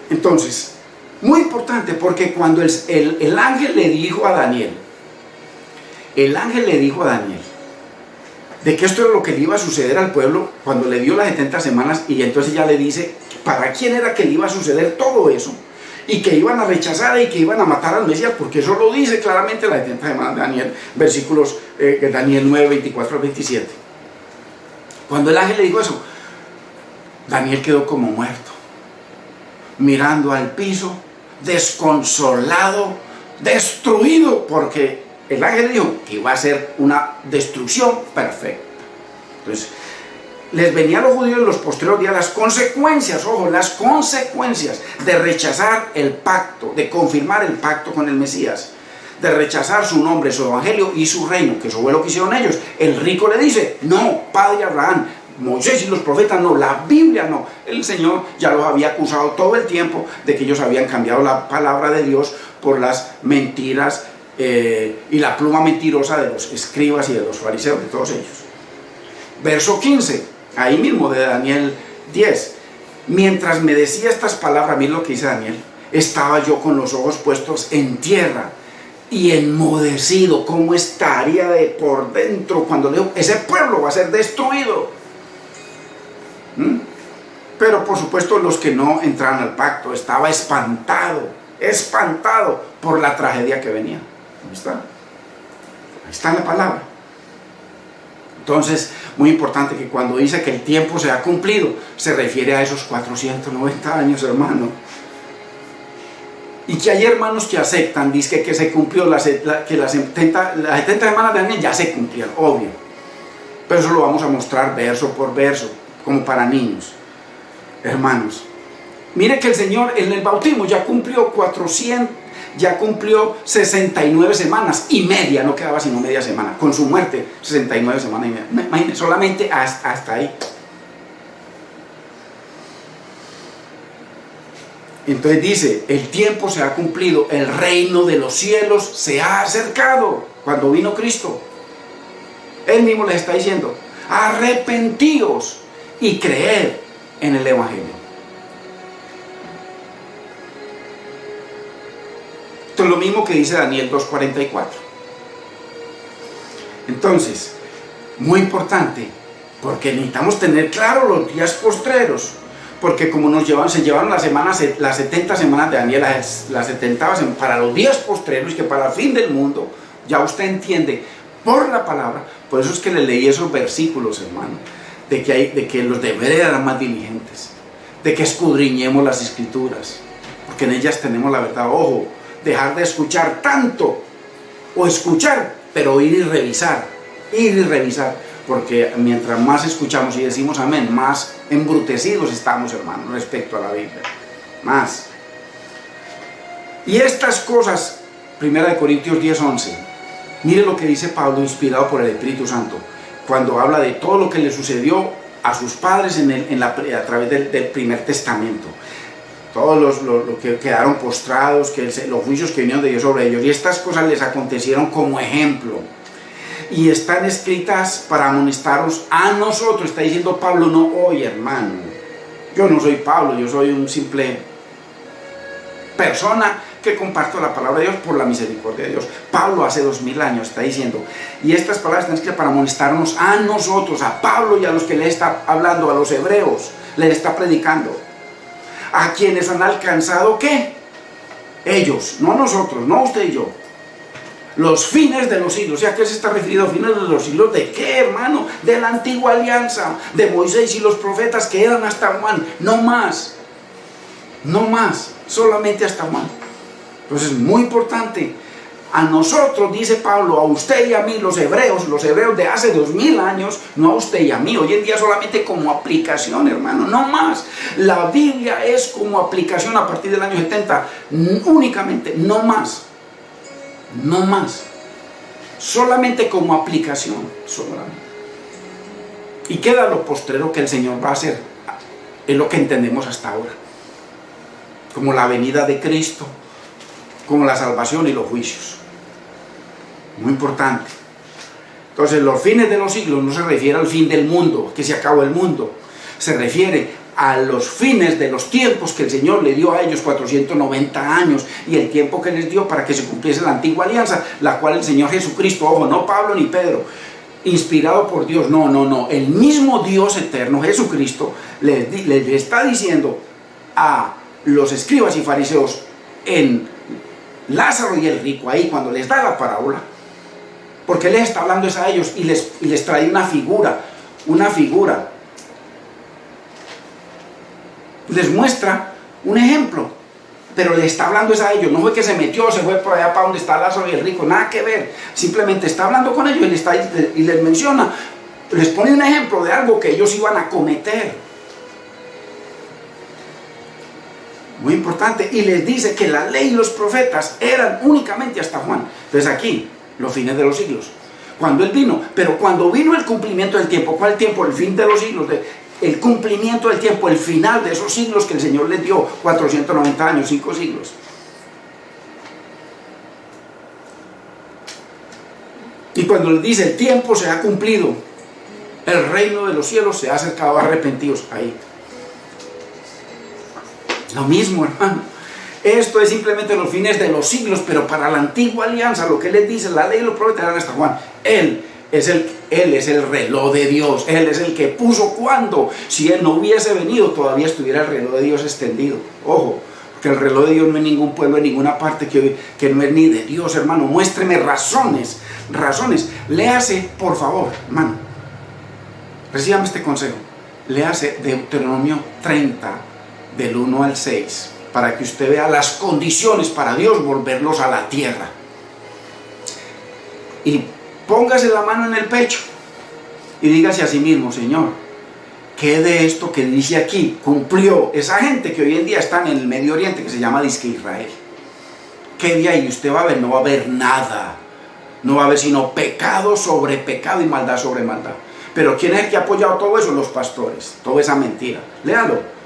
Entonces, muy importante, porque cuando el ángel le dijo a Daniel, de que esto era lo que le iba a suceder al pueblo, cuando le dio las 70 semanas, y entonces ya le dice para quién era que le iba a suceder todo eso, y que iban a rechazar y que iban a matar al Mesías, porque eso lo dice claramente la 70 semana de Daniel, versículos de Daniel 9, 24 al 27. Cuando el ángel le dijo eso, Daniel quedó como muerto, mirando al piso, desconsolado, destruido, porque el ángel dijo que iba a ser una destrucción perfecta. Entonces, les venía a los judíos en los posteriores días las consecuencias, ojo, las consecuencias de rechazar el pacto, de confirmar el pacto con el Mesías, de rechazar su nombre, su evangelio y su reino, que eso fue lo que hicieron ellos. El rico le dice, no, padre Abraham, Moisés y los profetas no, la Biblia no. El Señor ya los había acusado todo el tiempo de que ellos habían cambiado la palabra de Dios por las mentiras y la pluma mentirosa de los escribas y de los fariseos, de todos ellos. Verso 15, ahí mismo de Daniel 10. Mientras me decía estas palabras, miren lo que dice Daniel, estaba yo con los ojos puestos en tierra y enmudecido. ¿Cómo estaría de por dentro cuando leo, ese pueblo va a ser destruido? Pero por supuesto los que no entraron al pacto, estaba espantado por la tragedia que venía. ¿Dónde está? Ahí está la palabra. Entonces, muy importante que cuando dice que el tiempo se ha cumplido, se refiere a esos 490 años, hermano. Y que hay hermanos que aceptan, dice que se cumplió, que las 70 semanas de Daniel ya se cumplieron, obvio. Pero eso lo vamos a mostrar verso por verso, como para niños. Hermanos, mire que el Señor en el bautismo ya cumplió 69 semanas y media, no quedaba sino media semana. Con su muerte, 69 semanas y media. Imagínense, solamente hasta ahí. Entonces dice, el tiempo se ha cumplido, el reino de los cielos se ha acercado. Cuando vino Cristo, Él mismo les está diciendo, arrepentíos y creed en el Evangelio. Esto es lo mismo que dice Daniel 2:44. Entonces, muy importante, porque necesitamos tener claro los días postreros, porque como se llevaron las 70 semanas de Daniel, las 70 para los días postreros, que para el fin del mundo, ya usted entiende por la palabra. Por eso es que le leí esos versículos, hermano, de que los deberes eran más diligentes, de que escudriñemos las escrituras, porque en ellas tenemos la verdad. Ojo, dejar de escuchar tanto, o escuchar, pero ir y revisar, porque mientras más escuchamos y decimos amén, más embrutecidos estamos, hermanos, respecto a la Biblia, más. Y estas cosas, 1 Corintios 10:11, mire lo que dice Pablo, inspirado por el Espíritu Santo, cuando habla de todo lo que le sucedió a sus padres a través del primer testamento. Todos los que quedaron postrados, los juicios que vinieron de Dios sobre ellos, y estas cosas les acontecieron como ejemplo, y están escritas para amonestaros a nosotros. Está diciendo Pablo, no hoy, hermano. Yo no soy Pablo, yo soy un simple persona que comparto la palabra de Dios por la misericordia de Dios. Pablo hace 2000 años está diciendo, y estas palabras están escritas para amonestarnos a nosotros, a Pablo y a los que le está hablando, a los hebreos, le está predicando. A quienes han alcanzado, ¿qué? Ellos, no nosotros, no usted y yo. Los fines de los siglos. ¿A qué se está refiriendo? ¿Fines de los siglos de qué, hermano? De la antigua alianza, de Moisés y los profetas que eran hasta Juan. No más. No más. Solamente hasta Juan. Entonces, muy importante. A nosotros, dice Pablo, a usted y a mí, los hebreos de hace 2000 años, no a usted y a mí, hoy en día solamente como aplicación, hermano, no más. La Biblia es como aplicación a partir del año 70, únicamente, no más. No más. Solamente como aplicación, solamente. Y queda lo postrero que el Señor va a hacer, es lo que entendemos hasta ahora, como la venida de Cristo, como la salvación y los juicios. Muy importante. Entonces, los fines de los siglos no se refiere al fin del mundo, que se acabó el mundo. Se refiere a los fines de los tiempos que el Señor le dio a ellos, 490 años, y el tiempo que les dio para que se cumpliese la antigua alianza, la cual el Señor Jesucristo, ojo, no Pablo ni Pedro, inspirado por Dios, no, el mismo Dios eterno, Jesucristo, les está diciendo a los escribas y fariseos en Lázaro y el rico, ahí cuando les da la parábola, porque les está hablando es a ellos y les trae una figura, les muestra un ejemplo, pero le está hablando es a ellos. No fue que se fue por allá para donde está Lázaro y el rico, nada que ver, simplemente está hablando con ellos y les menciona, les pone un ejemplo de algo que ellos iban a cometer, muy importante, y les dice que la ley y los profetas eran únicamente hasta Juan. Entonces aquí, los fines de los siglos, cuando Él vino, pero cuando vino el cumplimiento del tiempo, ¿cuál tiempo? El fin de los siglos, el cumplimiento del tiempo, el final de esos siglos que el Señor les dio, 490 años, 5 siglos. cuando les dice, el tiempo se ha cumplido, el reino de los cielos se ha acercado, arrepentidos ahí. Lo mismo, hermano. Esto es simplemente los fines de los siglos, pero para la antigua alianza, lo que les dice la ley y los profetas hasta Juan, Él es el reloj de Dios. Él es el que puso cuando. Si Él no hubiese venido, todavía estuviera el reloj de Dios extendido. Ojo, que el reloj de Dios no es ningún pueblo en ninguna parte que no es ni de Dios, hermano. Muéstreme razones. Léase, por favor, hermano. Recíbame este consejo. Léase Deuteronomio 30, del 1 al 6, para que usted vea las condiciones para Dios volverlos a la tierra. Y póngase la mano en el pecho y dígase a sí mismo, Señor, ¿qué de esto que dice aquí cumplió esa gente que hoy en día está en el Medio Oriente, que se llama disque Israel? ¿Qué de ahí usted va a ver? No va a haber nada. No va a haber sino pecado sobre pecado y maldad sobre maldad. Pero ¿quién es el que ha apoyado todo eso? Los pastores. Toda esa mentira. Léalo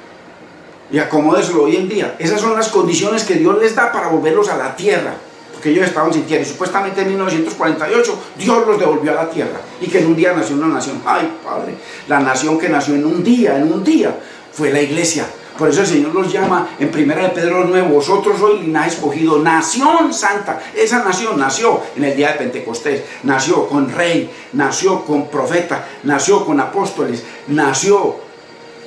y acomódeselo hoy en día. Esas son las condiciones que Dios les da para volverlos a la tierra, porque ellos estaban sin tierra, y supuestamente en 1948 Dios los devolvió a la tierra, y que en un día nació una nación. Ay, Padre, la nación que nació en un día fue la iglesia. Por eso el Señor los llama en 1 de Pedro 9, vosotros sois linaje escogido, nación santa. Esa nación nació en el día de Pentecostés, nació con rey, nació con profeta, nació con apóstoles, nació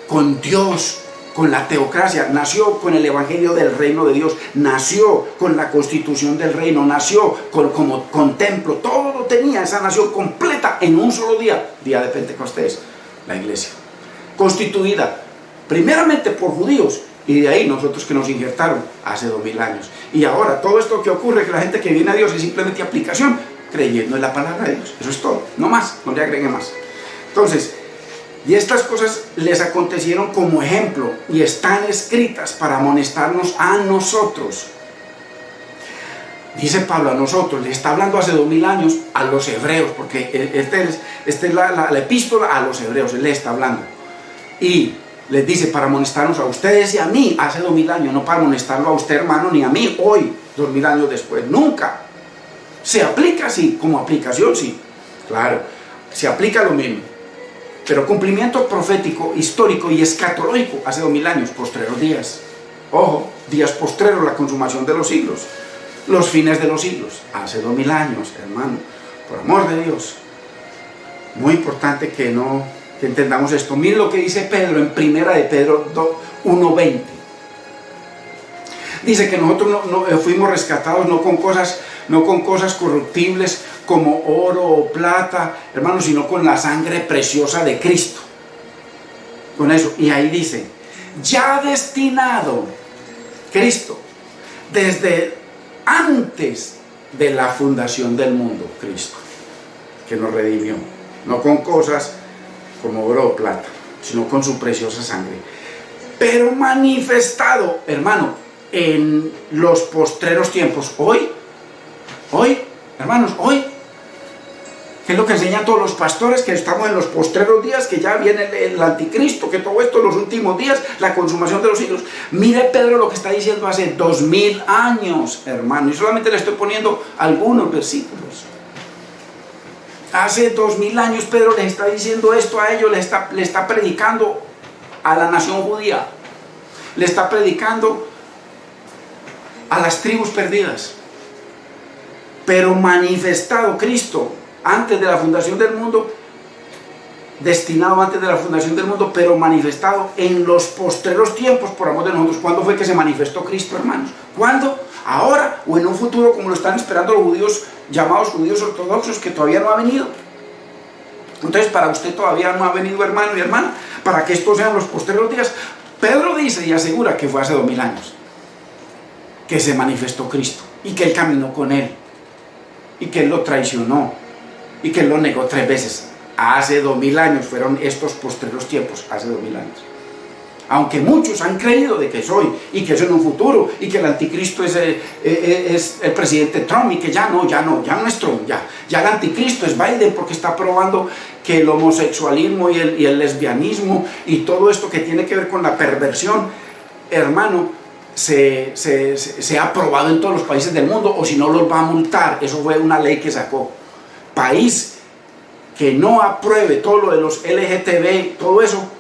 con Dios, con la teocracia, nació con el evangelio del reino de Dios, nació con la constitución del reino, nació con templo. Todo lo tenía esa nación completa en un solo día de Pentecostés, la iglesia, constituida primeramente por judíos, y de ahí nosotros que nos injertaron hace 2000 años. Y ahora todo esto que ocurre, que la gente que viene a Dios es simplemente aplicación, creyendo en la palabra de Dios. Eso es todo, no más, no le agregue más. Entonces, y estas cosas les acontecieron como ejemplo y están escritas para amonestarnos a nosotros. Dice Pablo a nosotros, le está hablando hace 2000 años a los hebreos, porque esta es la epístola a los hebreos, él le está hablando. Y les dice para amonestarnos a ustedes y a mí hace 2000 años, no para amonestarlo a usted, hermano, ni a mí hoy, 2000 años después, nunca. Se aplica así, como aplicación sí, claro, se aplica lo mismo. Pero cumplimiento profético, histórico y escatológico hace 2000 años, postreros días. Ojo, días postreros, la consumación de los siglos, los fines de los siglos, hace 2000 años, hermano, por amor de Dios. Muy importante que entendamos esto. Miren lo que dice Pedro en 1 de Pedro 1:20. Dice que nosotros fuimos rescatados no con cosas corruptibles como oro o plata, hermanos, sino con la sangre preciosa de Cristo. Con eso. Y ahí dice, ya destinado Cristo, desde antes de la fundación del mundo, Cristo, que nos redimió, no con cosas como oro o plata, sino con su preciosa sangre, pero manifestado, hermano, en los postreros tiempos. Hoy, hermanos, hoy, que es lo que enseñan todos los pastores, que estamos en los postreros días, que ya viene el anticristo, que todo esto en los últimos días, la consumación de los siglos. Mire Pedro lo que está diciendo hace 2000 años, hermano, y solamente le estoy poniendo algunos versículos. Hace 2000 años Pedro les está diciendo esto a ellos, le está predicando a la nación judía, le está predicando a las tribus perdidas, pero manifestado Cristo antes de la fundación del mundo, destinado antes de la fundación del mundo, pero manifestado en los postreros tiempos por amor de nosotros. ¿Cuándo fue que se manifestó Cristo, hermanos? ¿Cuándo? ¿Ahora o en un futuro como lo están esperando los judíos, llamados judíos ortodoxos, que todavía no ha venido? Entonces, para usted todavía no ha venido, hermano y hermana, para que estos sean los postreros días. Pedro dice y asegura que fue hace 2000 años que se manifestó Cristo, y que él caminó con él, y que él lo traicionó, y que él lo negó 3 veces. Hace 2000 años fueron estos postreros tiempos, hace 2000 años. Aunque muchos han creído de que es hoy, y que es en un futuro, y que el anticristo es el presidente Trump, y que ya no es Trump, ya el anticristo es Biden, porque está aprobando que el homosexualismo y el lesbianismo y todo esto que tiene que ver con la perversión, hermano, se ha aprobado en todos los países del mundo, o si no los va a multar. Eso fue una ley que sacó. país que no apruebe todo lo de los LGTB, todo eso,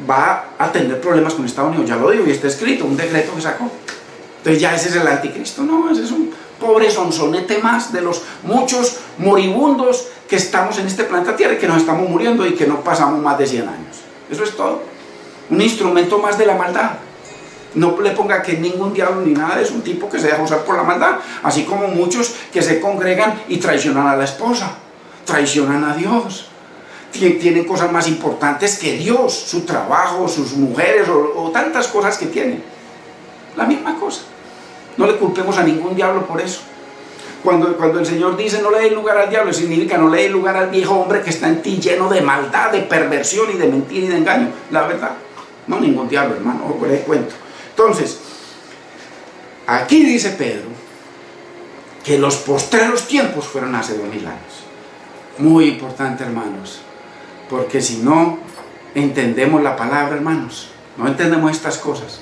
va a tener problemas con Estados Unidos. Ya lo digo y está escrito, un decreto que sacó. Entonces ya ese es el anticristo. No, ese es un pobre sonsonete más de los muchos moribundos que estamos en este planeta Tierra y que nos estamos muriendo y que no pasamos más de 100 años. Eso es todo. Un instrumento más de la maldad. No le ponga que ningún diablo ni nada, es un tipo que se deja usar por la maldad, así como muchos que se congregan y traicionan a la esposa, traicionan a Dios, tienen cosas más importantes que Dios, su trabajo, sus mujeres o tantas cosas que tienen. La misma cosa. No le culpemos a ningún diablo por eso. Cuando el Señor dice no le dé lugar al diablo, significa no le dé lugar al viejo hombre que está en ti lleno de maldad, de perversión y de mentira y de engaño. La verdad, no ningún diablo, hermano, ojo por el cuento. Entonces, aquí dice Pedro que los postreros tiempos fueron hace 2000 años. Muy importante, hermanos, porque si no entendemos la palabra, hermanos, no entendemos estas cosas,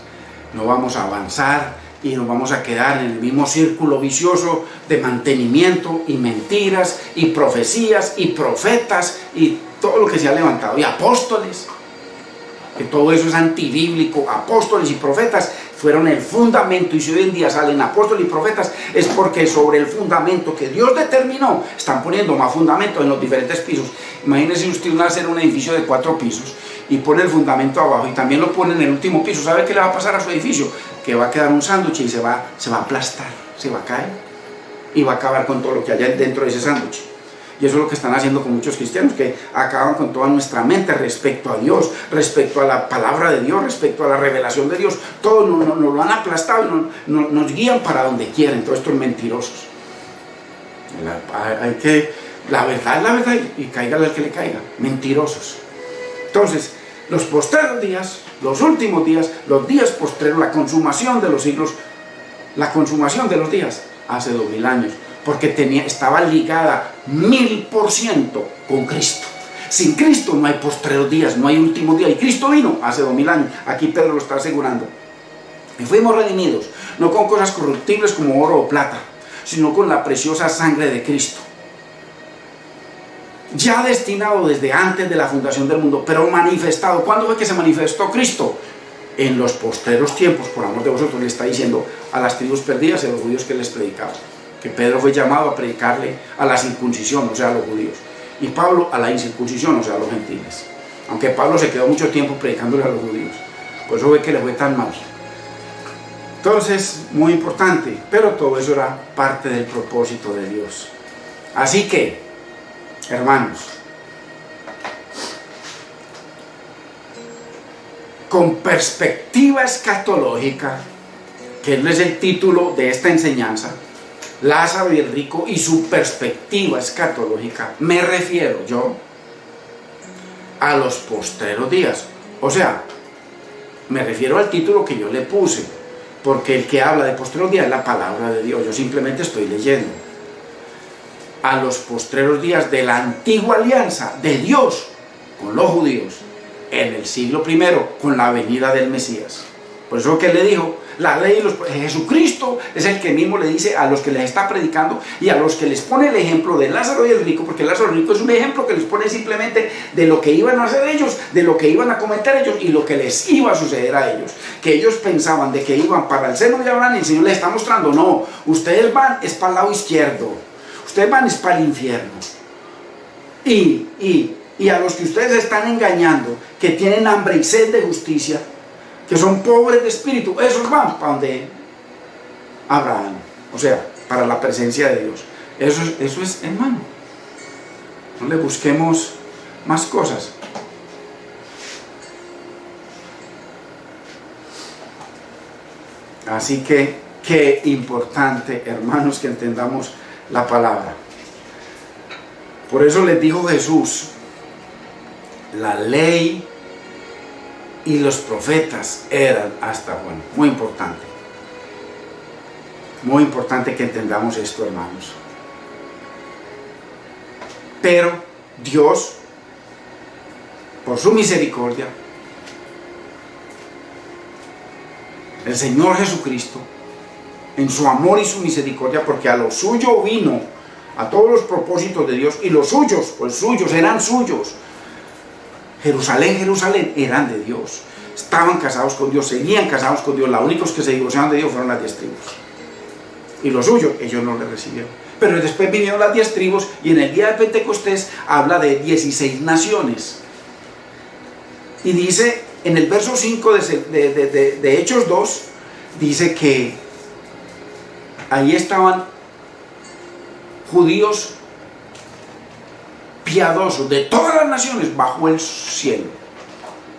no vamos a avanzar y nos vamos a quedar en el mismo círculo vicioso de mantenimiento y mentiras y profecías y profetas y todo lo que se ha levantado, y apóstoles, que todo eso es antibíblico. Apóstoles y profetas fueron el fundamento, y si hoy en día salen apóstoles y profetas es porque sobre el fundamento que Dios determinó están poniendo más fundamento en los diferentes pisos. Imagínense usted hacer un edificio de 4 pisos y pone el fundamento abajo y también lo pone en el último piso. ¿Sabe qué le va a pasar a su edificio? Que va a quedar un sándwich y se va a aplastar, se va a caer y va a acabar con todo lo que hay dentro de ese sándwich. Y eso es lo que están haciendo con muchos cristianos, que acaban con toda nuestra mente respecto a Dios, respecto a la palabra de Dios, respecto a la revelación de Dios. Todo nos lo han aplastado y nos guían para donde quieren, todos estos mentirosos. La verdad es la verdad y cáigale al que le caiga. Mentirosos. Entonces, los postreros días, los últimos días, los días postreros, la consumación de los siglos, la consumación de los días, hace 2000 años. Porque estaba ligada 1000% con Cristo. Sin Cristo no hay postreros días, no hay último día. Y Cristo vino hace 2000 años. Aquí Pedro lo está asegurando. Y fuimos redimidos, no con cosas corruptibles como oro o plata, sino con la preciosa sangre de Cristo. Ya destinado desde antes de la fundación del mundo, pero manifestado. ¿Cuándo fue que se manifestó Cristo? En los postreros tiempos, por amor de vosotros, le está diciendo a las tribus perdidas y a los judíos que les predicaba. Que Pedro fue llamado a predicarle a la circuncisión, o sea, a los judíos, y Pablo a la incircuncisión, o sea, a los gentiles. Aunque Pablo se quedó mucho tiempo predicándole a los judíos, por eso fue que le fue tan mal. Entonces, muy importante, pero todo eso era parte del propósito de Dios. Así que, hermanos, con perspectiva escatológica, que es el título de esta enseñanza, Lázaro y el rico y su perspectiva escatológica, me refiero yo a los postreros días. O sea, me refiero al título que yo le puse, porque el que habla de postreros días es la palabra de Dios. Yo simplemente estoy leyendo. A los postreros días de la antigua alianza de Dios con los judíos en el siglo I, con la venida del Mesías. Por eso que le dijo, la ley, Jesucristo es el que mismo le dice a los que les está predicando y a los que les pone el ejemplo de Lázaro y el rico, porque Lázaro y el rico es un ejemplo que les pone simplemente de lo que iban a hacer ellos, de lo que iban a cometer ellos y lo que les iba a suceder a ellos. Que ellos pensaban de que iban para el seno de Abraham y el Señor les está mostrando, no, ustedes van es para el lado izquierdo, ustedes van es para el infierno. Y a los que ustedes están engañando, que tienen hambre y sed de justicia, que son pobres de espíritu, esos van para donde Abraham, o sea, para la presencia de Dios. Eso es, hermano. No le busquemos más cosas. Así que, qué importante, hermanos, que entendamos la palabra. Por eso les dijo Jesús, la ley y los profetas eran hasta Juan. Muy importante. Muy importante que entendamos esto, hermanos. Pero Dios, por su misericordia, el Señor Jesucristo, en su amor y su misericordia, porque a lo suyo vino, a todos los propósitos de Dios, y los suyos, pues suyos, eran suyos. Jerusalén, Jerusalén, eran de Dios. Estaban casados con Dios, seguían casados con Dios. Los únicos que se divorciaron de Dios fueron las 10 tribus. Y los suyos, ellos no le recibieron. Pero después vinieron las 10 tribus, y en el día de Pentecostés habla de 16 naciones. Y dice, en el verso 5 de Hechos 2, dice que ahí estaban judíos piadosos de todas las naciones bajo el cielo.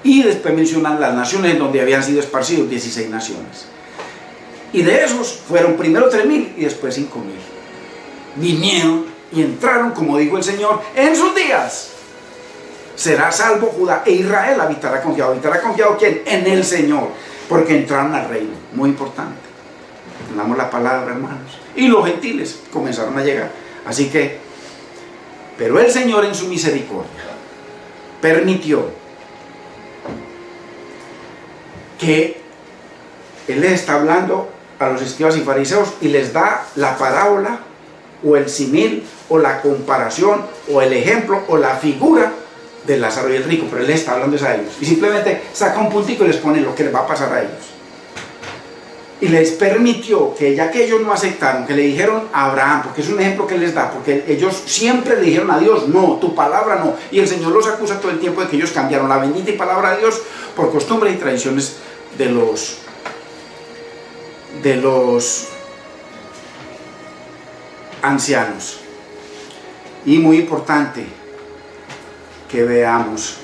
Y después mencionan las naciones donde habían sido esparcidos, 16 naciones. Y de esos fueron primero 3.000 y después 5.000. Vinieron y entraron, como dijo el Señor, en sus días será salvo Judá e Israel habitará confiado. ¿Habitará confiado quién? En el Señor, porque entraron al reino. Muy importante. Tenemos la palabra, hermanos. Y los gentiles comenzaron a llegar. Así que, pero el Señor en su misericordia permitió que Él les está hablando a los escribas y fariseos y les da la parábola o el simil o la comparación o el ejemplo o la figura de Lázaro y el rico, pero Él les está hablando a ellos y simplemente saca un puntico y les pone lo que les va a pasar a ellos. Y les permitió que, ya que ellos no aceptaron, que le dijeron a Abraham, porque es un ejemplo que les da, porque ellos siempre le dijeron a Dios, no, tu palabra no, y el Señor los acusa todo el tiempo de que ellos cambiaron la bendita y palabra de Dios por costumbres y tradiciones de los ancianos. Y muy importante que veamos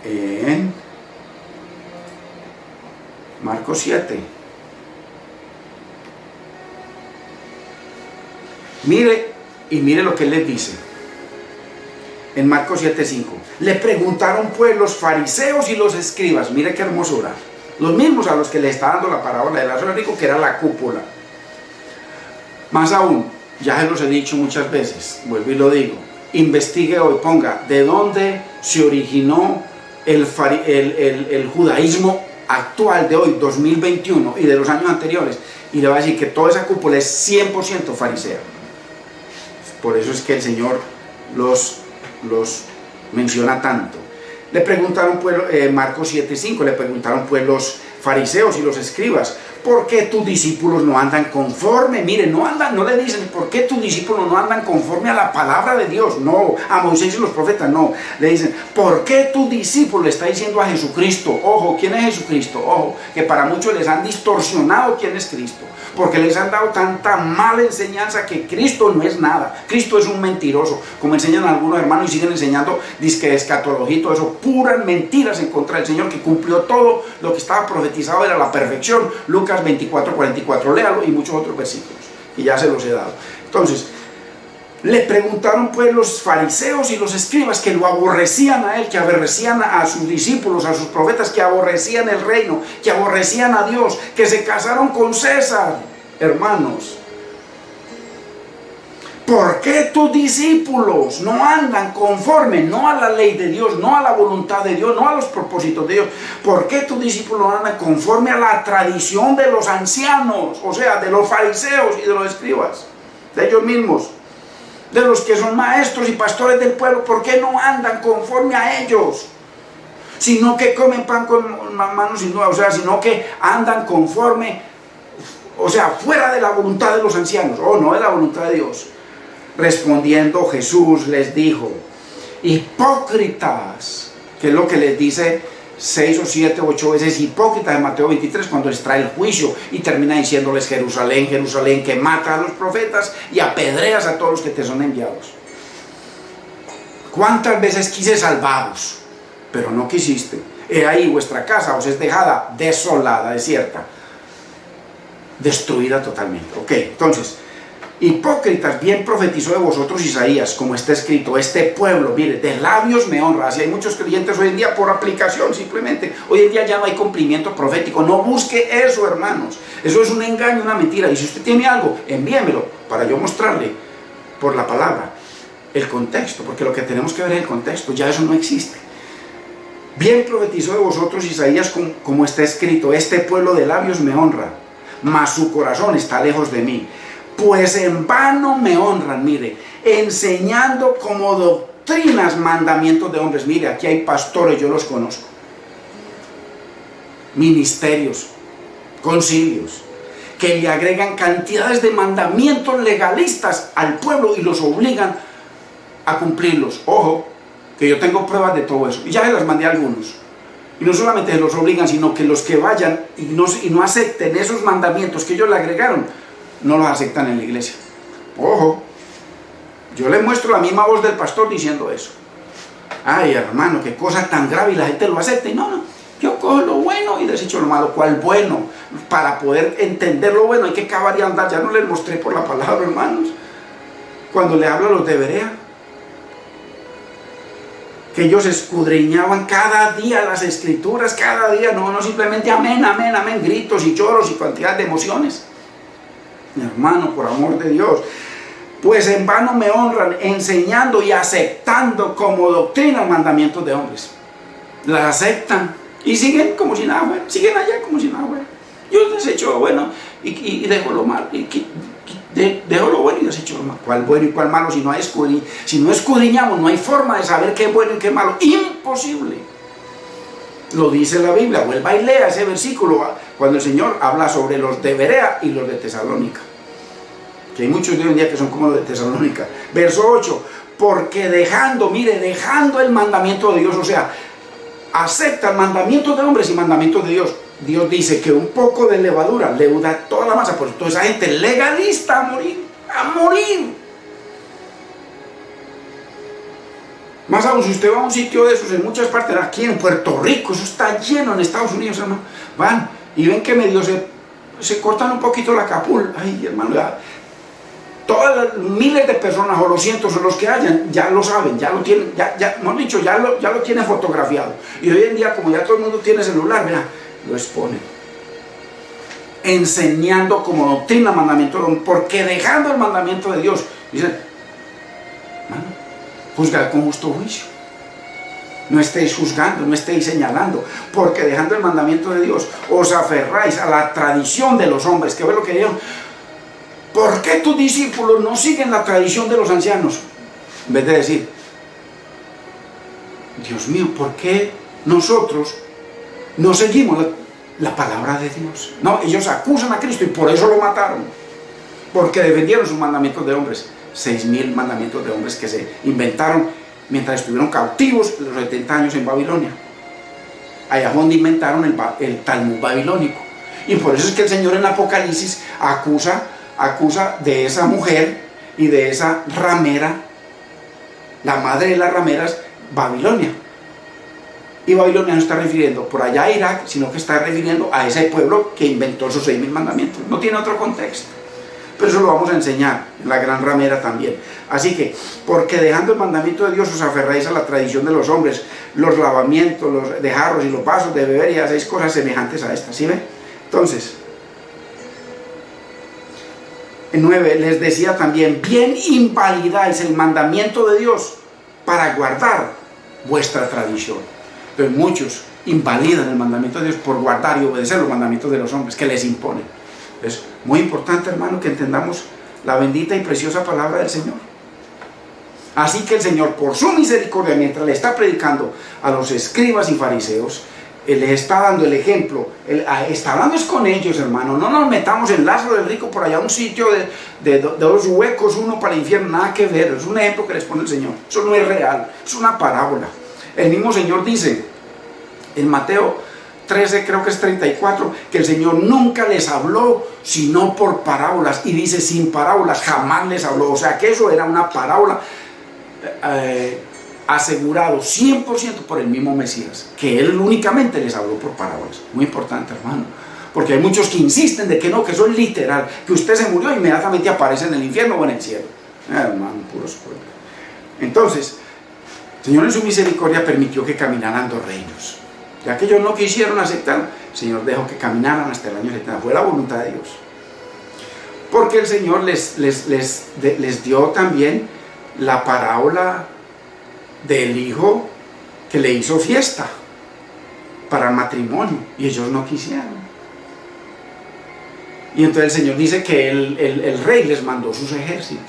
en Marcos 7. Mire lo que él les dice. En Marcos 7:5. Le preguntaron pues los fariseos y los escribas. Mire qué hermosura. Los mismos a los que le está dando la parábola de Lázaro rico, que era la cúpula. Más aún, ya se los he dicho muchas veces, vuelvo y lo digo. Investigue hoy, ponga de dónde se originó el judaísmo actual de hoy, 2021, y de los años anteriores, y le va a decir que toda esa cúpula es 100% farisea. Por eso es que el Señor los menciona tanto. Le preguntaron pues, Marcos 7:5, le preguntaron pues los fariseos y los escribas, ¿por qué tus discípulos no andan conforme? Miren, no le dicen, ¿por qué tus discípulos no andan conforme a la palabra de Dios? No, a Moisés y los profetas, no. Le dicen, ¿por qué tu discípulo le está diciendo a Jesucristo? Ojo, ¿quién es Jesucristo? Ojo, que para muchos les han distorsionado quién es Cristo, porque les han dado tanta mala enseñanza que Cristo no es nada. Cristo es un mentiroso, como enseñan algunos hermanos y siguen enseñando, dizque escatología y todo eso, puras mentiras en contra del Señor, que cumplió todo lo que estaba profetizado, era la perfección. Lucas 24:44, léalo, y muchos otros versículos, y ya se los he dado. Entonces, le preguntaron pues los fariseos y los escribas, que lo aborrecían a él, que aborrecían a sus discípulos, a sus profetas, que aborrecían el reino, que aborrecían a Dios, que se casaron con César. Hermanos, ¿por qué tus discípulos no andan conforme, no a la ley de Dios, no a la voluntad de Dios, no a los propósitos de Dios? ¿Por qué tus discípulos no andan conforme a la tradición de los ancianos, o sea, de los fariseos y de los escribas, de ellos mismos, de los que son maestros y pastores del pueblo? ¿Por qué no andan conforme a ellos? Sino que comen pan con manos sin duda, o sea, sino que andan conforme, o sea, fuera de la voluntad de los ancianos, o no de la voluntad de Dios. Respondiendo Jesús les dijo, hipócritas, que es lo que les dice 6 o 7 o 8 veces, hipócritas en Mateo 23, cuando les trae el juicio y termina diciéndoles, Jerusalén, Jerusalén, que mata a los profetas y apedreas a todos los que te son enviados. ¿Cuántas veces quise salvaros, pero no quisiste? He ahí vuestra casa os es dejada desolada, desierta, destruida totalmente. Ok, entonces, hipócritas, bien profetizó de vosotros Isaías, como está escrito, este pueblo, mire, de labios me honra. Así hay muchos creyentes hoy en día por aplicación, simplemente. Hoy en día ya no hay cumplimiento profético. No busque eso, hermanos. Eso es un engaño, una mentira. Y si usted tiene algo, envíemelo para yo mostrarle por la palabra el contexto, porque lo que tenemos que ver es el contexto. Ya eso no existe. Bien profetizó de vosotros Isaías, como está escrito, este pueblo de labios me honra, mas su corazón está lejos de mí. Pues en vano me honran, mire, enseñando como doctrinas mandamientos de hombres. Mire, aquí hay pastores, yo los conozco, ministerios, concilios, que le agregan cantidades de mandamientos legalistas al pueblo y los obligan a cumplirlos. Ojo, que yo tengo pruebas de todo eso, y ya se las mandé a algunos. Y no solamente los obligan, sino que los que vayan y no acepten esos mandamientos que ellos le agregaron, no los aceptan en la iglesia. Ojo, yo le muestro la misma voz del pastor diciendo eso. Ay, hermano, qué cosa tan grave, y la gente lo acepta. Y no, yo cojo lo bueno y desecho lo malo. ¿Cuál bueno? Para poder entender lo bueno hay que acabar y andar. Ya no les mostré por la palabra, hermanos, cuando le hablo a los de Berea, que ellos escudriñaban cada día las escrituras, cada día, no simplemente amén, amén, amén, gritos y lloros y cantidad de emociones. Mi hermano, por amor de Dios, pues en vano me honran, enseñando y aceptando como doctrina mandamientos de hombres. La aceptan y siguen como si nada fuera, siguen allá como si nada fuera. Yo desecho lo bueno y dejo lo malo, dejo lo bueno y desecho lo malo. ¿Cuál bueno y cuál malo? Si no escudriñamos, no hay forma de saber qué es bueno y qué es malo. Imposible. Lo dice la Biblia. Vuelva y lea ese versículo cuando el Señor habla sobre los de Berea y los de Tesalónica, que hay muchos de hoy en día que son como los de Tesalónica. Verso 8, porque dejando el mandamiento de Dios, o sea, aceptan mandamientos de hombres y mandamientos de Dios. Dios dice que un poco de levadura leuda toda la masa. Por toda esa gente legalista a morir. Más aún, si usted va a un sitio de esos, en muchas partes, aquí en Puerto Rico, eso está lleno, en Estados Unidos, hermano, van y ven que medio se cortan un poquito la capul. Ay, hermano, todas las miles de personas, o los cientos, o los que hayan, ya lo saben, ya lo tienen, ya lo tienen fotografiado. Y hoy en día, como ya todo el mundo tiene celular, mira, lo exponen. Enseñando como doctrina mandamiento, porque dejando el mandamiento de Dios, dicen, hermano, juzgad con justo juicio. No estéis juzgando, no estéis señalando, porque dejando el mandamiento de Dios, os aferráis a la tradición de los hombres. ¿Qué fue lo que dijeron? ¿Por qué tus discípulos no siguen la tradición de los ancianos? En vez de decir, Dios mío, ¿por qué nosotros no seguimos la palabra de Dios? No, ellos acusan a Cristo y por eso lo mataron, porque defendieron sus mandamientos de hombres. 6.000 mandamientos de hombres que se inventaron mientras estuvieron cautivos los 70 años en Babilonia. Allá donde inventaron el Talmud babilónico. Y por eso es que el Señor en Apocalipsis acusa de esa mujer y de esa ramera, la madre de las rameras, Babilonia. Y Babilonia no está refiriendo por allá a Irak, sino que está refiriendo a ese pueblo que inventó esos 6.000 mandamientos. No tiene otro contexto. Pero eso lo vamos a enseñar en la gran ramera también. Así que, porque dejando el mandamiento de Dios os aferráis a la tradición de los hombres, los lavamientos, los de jarros y los vasos de beber, y hacéis cosas semejantes a estas. ¿Sí ven? Entonces, en 9 les decía también, bien invalidáis el mandamiento de Dios para guardar vuestra tradición. Entonces muchos invalidan el mandamiento de Dios por guardar y obedecer los mandamientos de los hombres que les imponen. Es muy importante, hermano, que entendamos la bendita y preciosa palabra del Señor. Así que el Señor, por su misericordia, mientras le está predicando a los escribas y fariseos, Él les está dando el ejemplo. Él está hablando es con ellos, hermano. No nos metamos en Lázaro del rico por allá, un sitio de dos huecos, uno para el infierno, nada que ver. Es un ejemplo que les pone el Señor. Eso no es real, es una parábola. El mismo Señor dice en Mateo 13, creo que es 34, que el Señor nunca les habló sino por parábolas, y dice sin parábolas jamás les habló. O sea que eso era una parábola asegurado 100% por el mismo Mesías, que Él únicamente les habló por parábolas. Muy importante, hermano, porque hay muchos que insisten de que no, que eso es literal, que usted se murió e inmediatamente aparece en el infierno o en el cielo. Hermano, puros pueblos. Entonces, el Señor en su misericordia permitió que caminaran 2 reinos. Ya que ellos no quisieron aceptar, el Señor dejó que caminaran hasta el año 70. Fue la voluntad de Dios. Porque el Señor les dio también la parábola del hijo que le hizo fiesta para el matrimonio. Y ellos no quisieron. Y entonces el Señor dice que el rey les mandó sus ejércitos.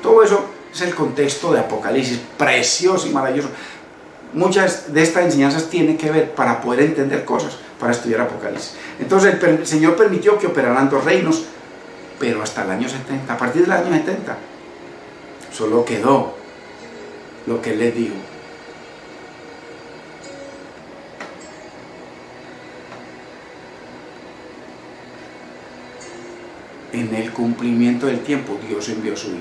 Todo eso es el contexto de Apocalipsis, precioso y maravilloso. Muchas de estas enseñanzas tienen que ver para poder entender cosas, para estudiar Apocalipsis. Entonces el Señor permitió que operaran 2 reinos, pero hasta el año 70. A partir del año 70 solo quedó lo que Él les dijo. En el cumplimiento del tiempo, Dios envió a su Hijo.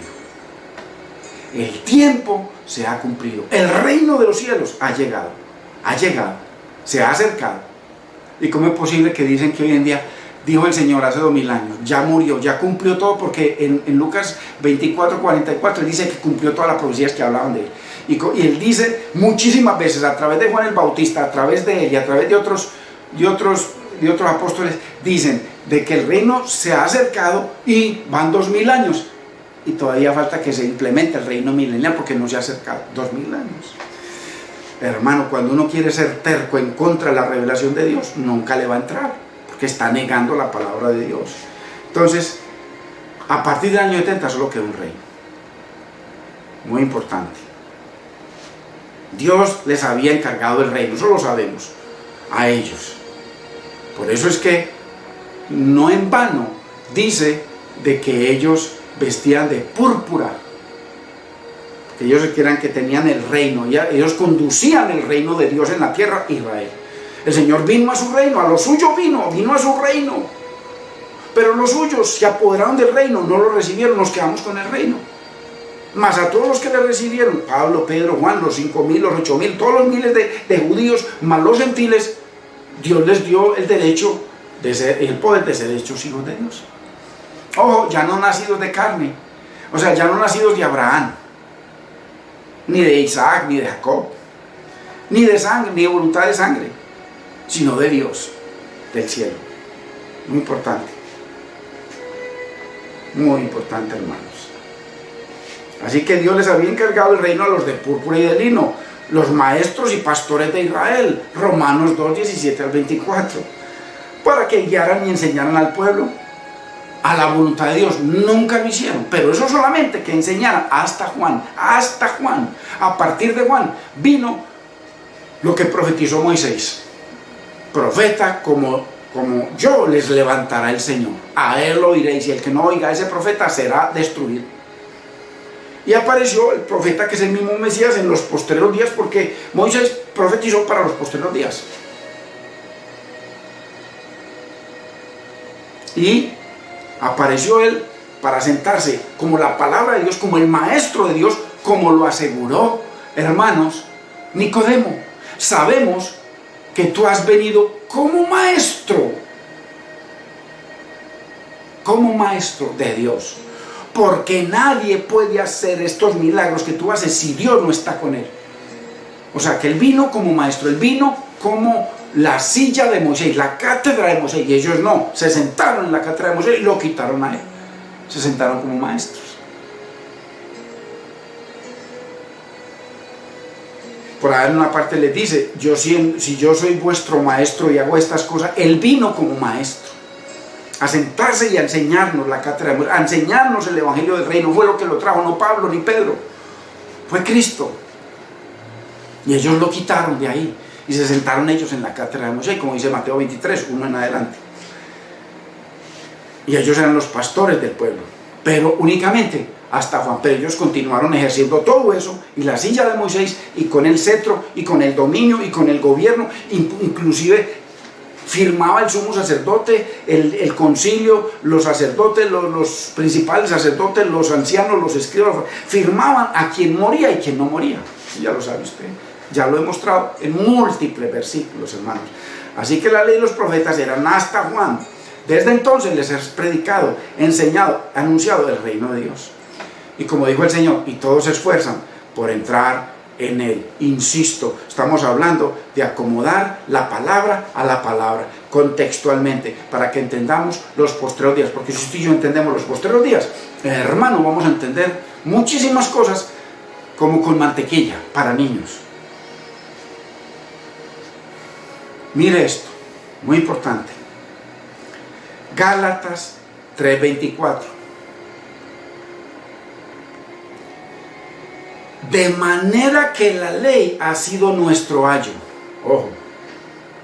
El tiempo se ha cumplido. El reino de los cielos ha llegado, se ha acercado. ¿Y cómo es posible que dicen que hoy en día, dijo el Señor hace 2000 años, ya murió, ya cumplió todo? Porque en Lucas 24:44 Él dice que cumplió todas las profecías que hablaban de Él. Y Él dice muchísimas veces, a través de Juan el Bautista, a través de Él y a través de otros apóstoles, dicen de que el reino se ha acercado y van 2000 años. Y todavía falta que se implemente el reino milenial porque no se ha acercado. 2000 años. Hermano, cuando uno quiere ser terco en contra de la revelación de Dios, nunca le va a entrar, porque está negando la palabra de Dios. Entonces, a partir del año 70 solo quedó un reino. Muy importante. Dios les había encargado el reino, eso lo sabemos, a ellos. Por eso es que no en vano dice de que ellos vestían de púrpura, que ellos creían que tenían el reino, ellos conducían el reino de Dios en la tierra, Israel. El Señor vino a su reino, a lo suyo vino a su reino, pero los suyos se apoderaron del reino, no lo recibieron, nos quedamos con el reino. Mas a todos los que le recibieron, Pablo, Pedro, Juan, los 5000, los 8000, todos los miles de judíos, más los gentiles, Dios les dio el derecho de ser, el poder de ser hechos hijos de Dios. Ojo, ya no nacidos de carne, o sea, ya no nacidos de Abraham, ni de Isaac, ni de Jacob, ni de sangre, ni de voluntad de sangre, sino de Dios, del cielo. Muy importante, hermanos. Así que Dios les había encargado el reino a los de púrpura y de lino, los maestros y pastores de Israel, Romanos 2:17-24, para que guiaran y enseñaran al pueblo a la voluntad de Dios. Nunca lo hicieron, pero eso solamente que enseñaran hasta Juan. A partir de Juan vino lo que profetizó Moisés: profeta como yo les levantará el Señor, a él oiréis, y el que no oiga a ese profeta será destruido. Y apareció el profeta que es el mismo Mesías en los postreros días, porque Moisés profetizó para los postreros días. Y apareció él para sentarse como la palabra de Dios, como el maestro de Dios, como lo aseguró, hermanos, Nicodemo. Sabemos que tú has venido como maestro de Dios, porque nadie puede hacer estos milagros que tú haces si Dios no está con él. O sea, que él vino como maestro, él vino como la silla de Moisés, la cátedra de Moisés, y ellos no, se sentaron en la cátedra de Moisés y lo quitaron a él, se sentaron como maestros. Por ahí en una parte les dice, si yo soy vuestro maestro y hago estas cosas, él vino como maestro a sentarse y a enseñarnos la cátedra de Moisés, a enseñarnos el evangelio del reino. Fue lo que lo trajo, no Pablo ni Pedro, fue Cristo. Y ellos lo quitaron de ahí y se sentaron ellos en la cátedra de Moisés, como dice Mateo 23, 1 en adelante. Y ellos eran los pastores del pueblo, pero únicamente hasta Juan. Pero ellos continuaron ejerciendo todo eso, y la silla de Moisés, y con el cetro, y con el dominio, y con el gobierno. Inclusive firmaba el sumo sacerdote, el concilio, los sacerdotes, los principales sacerdotes, los ancianos, los escribas, firmaban a quien moría y quien no moría. Ya lo sabe usted, ya lo he mostrado en múltiples versículos, hermanos. Así que la ley de los profetas eran hasta Juan. Desde entonces les es predicado, enseñado, anunciado el reino de Dios. Y como dijo el Señor, y todos se esfuerzan por entrar en él. Insisto, estamos hablando de acomodar la palabra a la palabra, contextualmente, para que entendamos los postreros días. Porque si usted y yo entendemos los postreros días, hermano, vamos a entender muchísimas cosas como con mantequilla para niños. Mire esto, muy importante. Gálatas 3:24. De manera que la ley ha sido nuestro ayo. Ojo,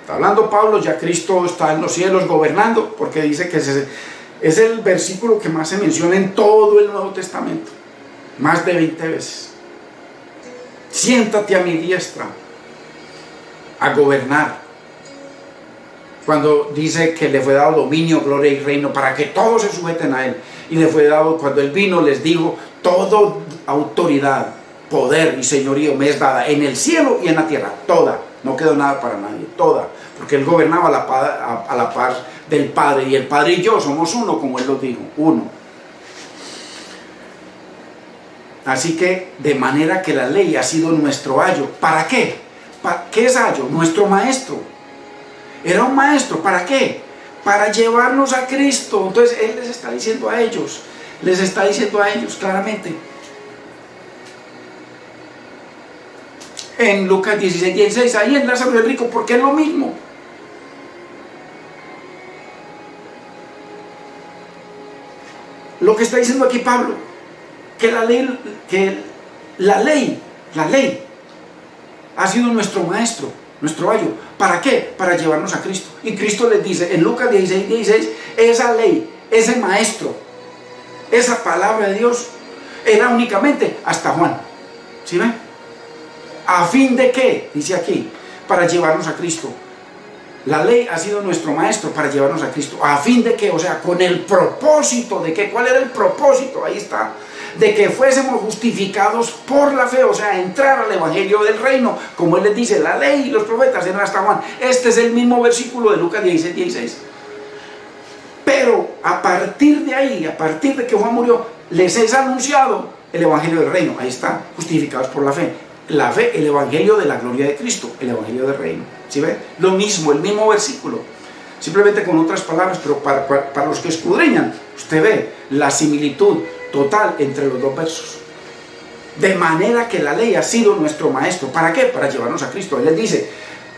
está hablando Pablo, ya Cristo está en los cielos gobernando, porque dice que es el versículo que más se menciona en todo el Nuevo Testamento, más de 20 veces. Siéntate a mi diestra a gobernar. Cuando dice que le fue dado dominio, gloria y reino para que todos se sujeten a él, y le fue dado, cuando él vino, les dijo: toda autoridad, poder y señorío me es dada en el cielo y en la tierra, toda, no quedó nada para nadie, toda, porque él gobernaba a la par del Padre, y el Padre y yo somos uno, como él lo dijo, uno. Así que, de manera que la ley ha sido nuestro ayo. ¿Para qué? ¿Qué es ayo? Nuestro maestro. Era un maestro. ¿Para qué? Para llevarnos a Cristo. Entonces él les está diciendo a ellos claramente. En Lucas 16:16, ahí en Lázaro el rico, porque es lo mismo. Lo que está diciendo aquí Pablo, que la ley ha sido nuestro maestro, nuestro ayo. ¿Para qué? Para llevarnos a Cristo. Y Cristo les dice en Lucas 16:16, esa ley, ese maestro, esa palabra de Dios era únicamente hasta Juan. ¿Sí ven? ¿A fin de qué? Dice aquí, para llevarnos a Cristo. La ley ha sido nuestro maestro para llevarnos a Cristo. ¿A fin de qué? O sea, con el propósito de qué. ¿Cuál era el propósito? Ahí está. De que fuésemos justificados por la fe, o sea, entrar al evangelio del reino. Como él les dice, la ley y los profetas eran hasta Juan. Este es el mismo versículo de Lucas 16:16. Pero a partir de ahí, a partir de que Juan murió, les es anunciado el evangelio del reino. Ahí está, justificados por la fe. La fe, el evangelio de la gloria de Cristo, el evangelio del reino. ¿Sí ven? Lo mismo, el mismo versículo, simplemente con otras palabras, pero para los que escudriñan, usted ve la similitud total entre los dos versos. De manera que la ley ha sido nuestro maestro. ¿Para qué? Para llevarnos a Cristo. Él les dice,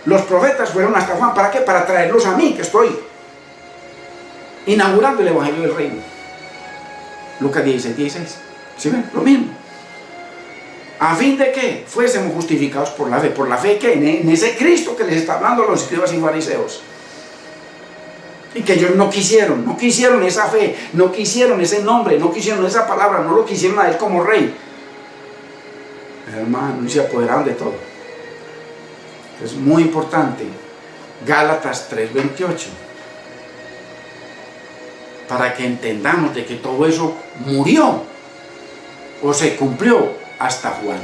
los profetas fueron hasta Juan. ¿Para qué? Para traerlos a mí, que estoy inaugurando el evangelio del reino. Lucas 16:16. ¿Sí ven? Lo mismo. ¿A fin de que fuésemos justificados por la fe? ¿Por la fe que en ese Cristo que les está hablando a los escribas y fariseos? Y que ellos no quisieron esa fe, no quisieron ese nombre, no quisieron esa palabra, no lo quisieron a él como rey. Hermano, y se apoderaron de todo. Es muy importante, Gálatas 3:28, para que entendamos de que todo eso murió o se cumplió hasta Juan.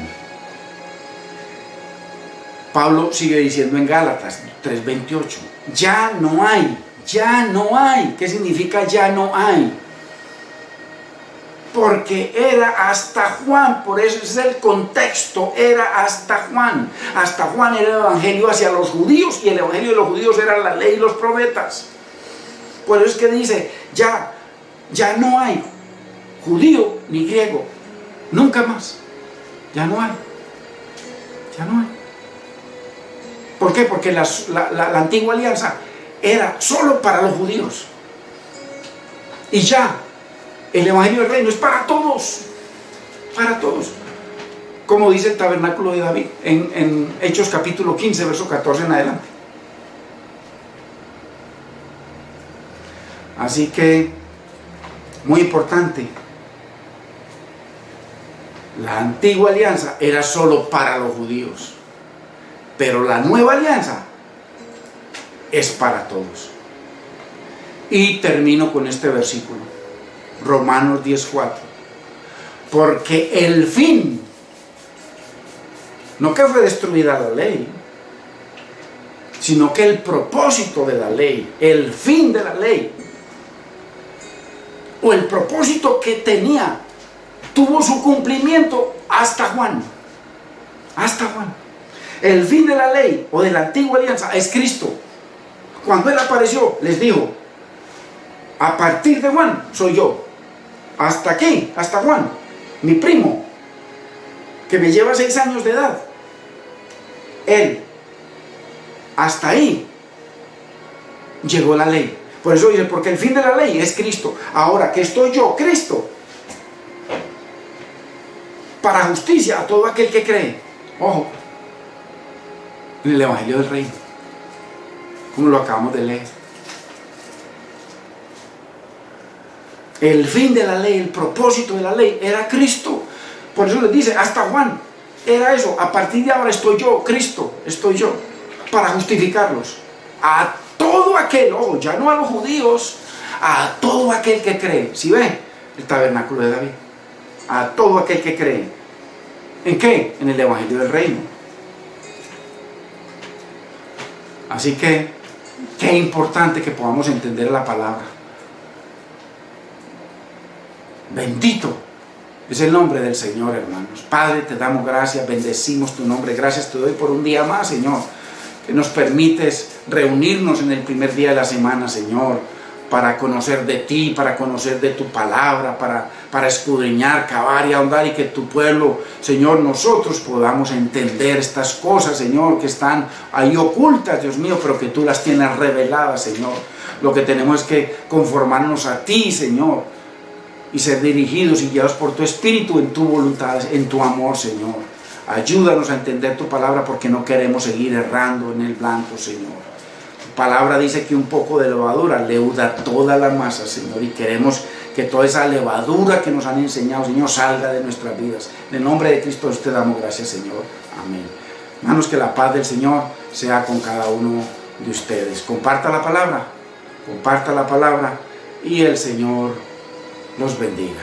Pablo sigue diciendo en Gálatas 3:28, ya no hay. ¿Qué significa ya no hay? Porque era hasta Juan, por eso es el contexto, era hasta Juan. Hasta Juan era el evangelio hacia los judíos, y el evangelio de los judíos era la ley y los profetas. Por eso es que dice, ya no hay judío ni griego, nunca más. Ya no hay. ¿Por qué? Porque la antigua alianza era solo para los judíos. Y ya, el evangelio del reino es para todos. Para todos. Como dice el tabernáculo de David en Hechos capítulo 15, verso 14 en adelante. Así que, muy importante, la antigua alianza era solo para los judíos, pero la nueva alianza es para todos. Y termino con este versículo, Romanos 10:4, porque el fin, no que fue destruida la ley, sino que el propósito de la ley, el fin de la ley, o el propósito que tenía, tuvo su cumplimiento hasta Juan. Hasta Juan. El fin de la ley o de la antigua alianza es Cristo. Cuando Él apareció, les dijo, a partir de Juan soy yo. Hasta aquí, hasta Juan, mi primo, que me lleva 6 años de edad. Él, hasta ahí, llegó la ley. Por eso dice, porque el fin de la ley es Cristo. Ahora, ¿qué estoy yo? Cristo. Para justicia a todo aquel que cree. Ojo, en el Evangelio del Reino, como lo acabamos de leer. El fin de la ley, el propósito de la ley era Cristo. Por eso les dice, hasta Juan, era eso. A partir de ahora estoy yo, Cristo, estoy yo, para justificarlos. A todo aquel, ojo, ya no a los judíos, a todo aquel que cree. ¿Sí ve? El tabernáculo de David. A todo aquel que cree. ¿En qué? En el Evangelio del Reino. Así que, qué importante que podamos entender la palabra. Bendito es el nombre del Señor, hermanos. Padre, te damos gracias, bendecimos tu nombre. Gracias te doy por un día más, Señor, que nos permites reunirnos en el primer día de la semana, Señor, para conocer de ti, para conocer de tu palabra, para escudriñar, cavar y ahondar, y que tu pueblo, Señor, nosotros podamos entender estas cosas, Señor, que están ahí ocultas, Dios mío, pero que tú las tienes reveladas, Señor. Lo que tenemos es que conformarnos a ti, Señor, y ser dirigidos y guiados por tu Espíritu en tu voluntad, en tu amor, Señor. Ayúdanos a entender tu palabra, porque no queremos seguir errando en el blanco, Señor. Tu palabra dice que un poco de levadura leuda toda la masa, Señor, y queremos que toda esa levadura que nos han enseñado, Señor, salga de nuestras vidas. En el nombre de Cristo te damos gracias, Señor. Amén. Hermanos, que la paz del Señor sea con cada uno de ustedes. Comparta la palabra y el Señor los bendiga.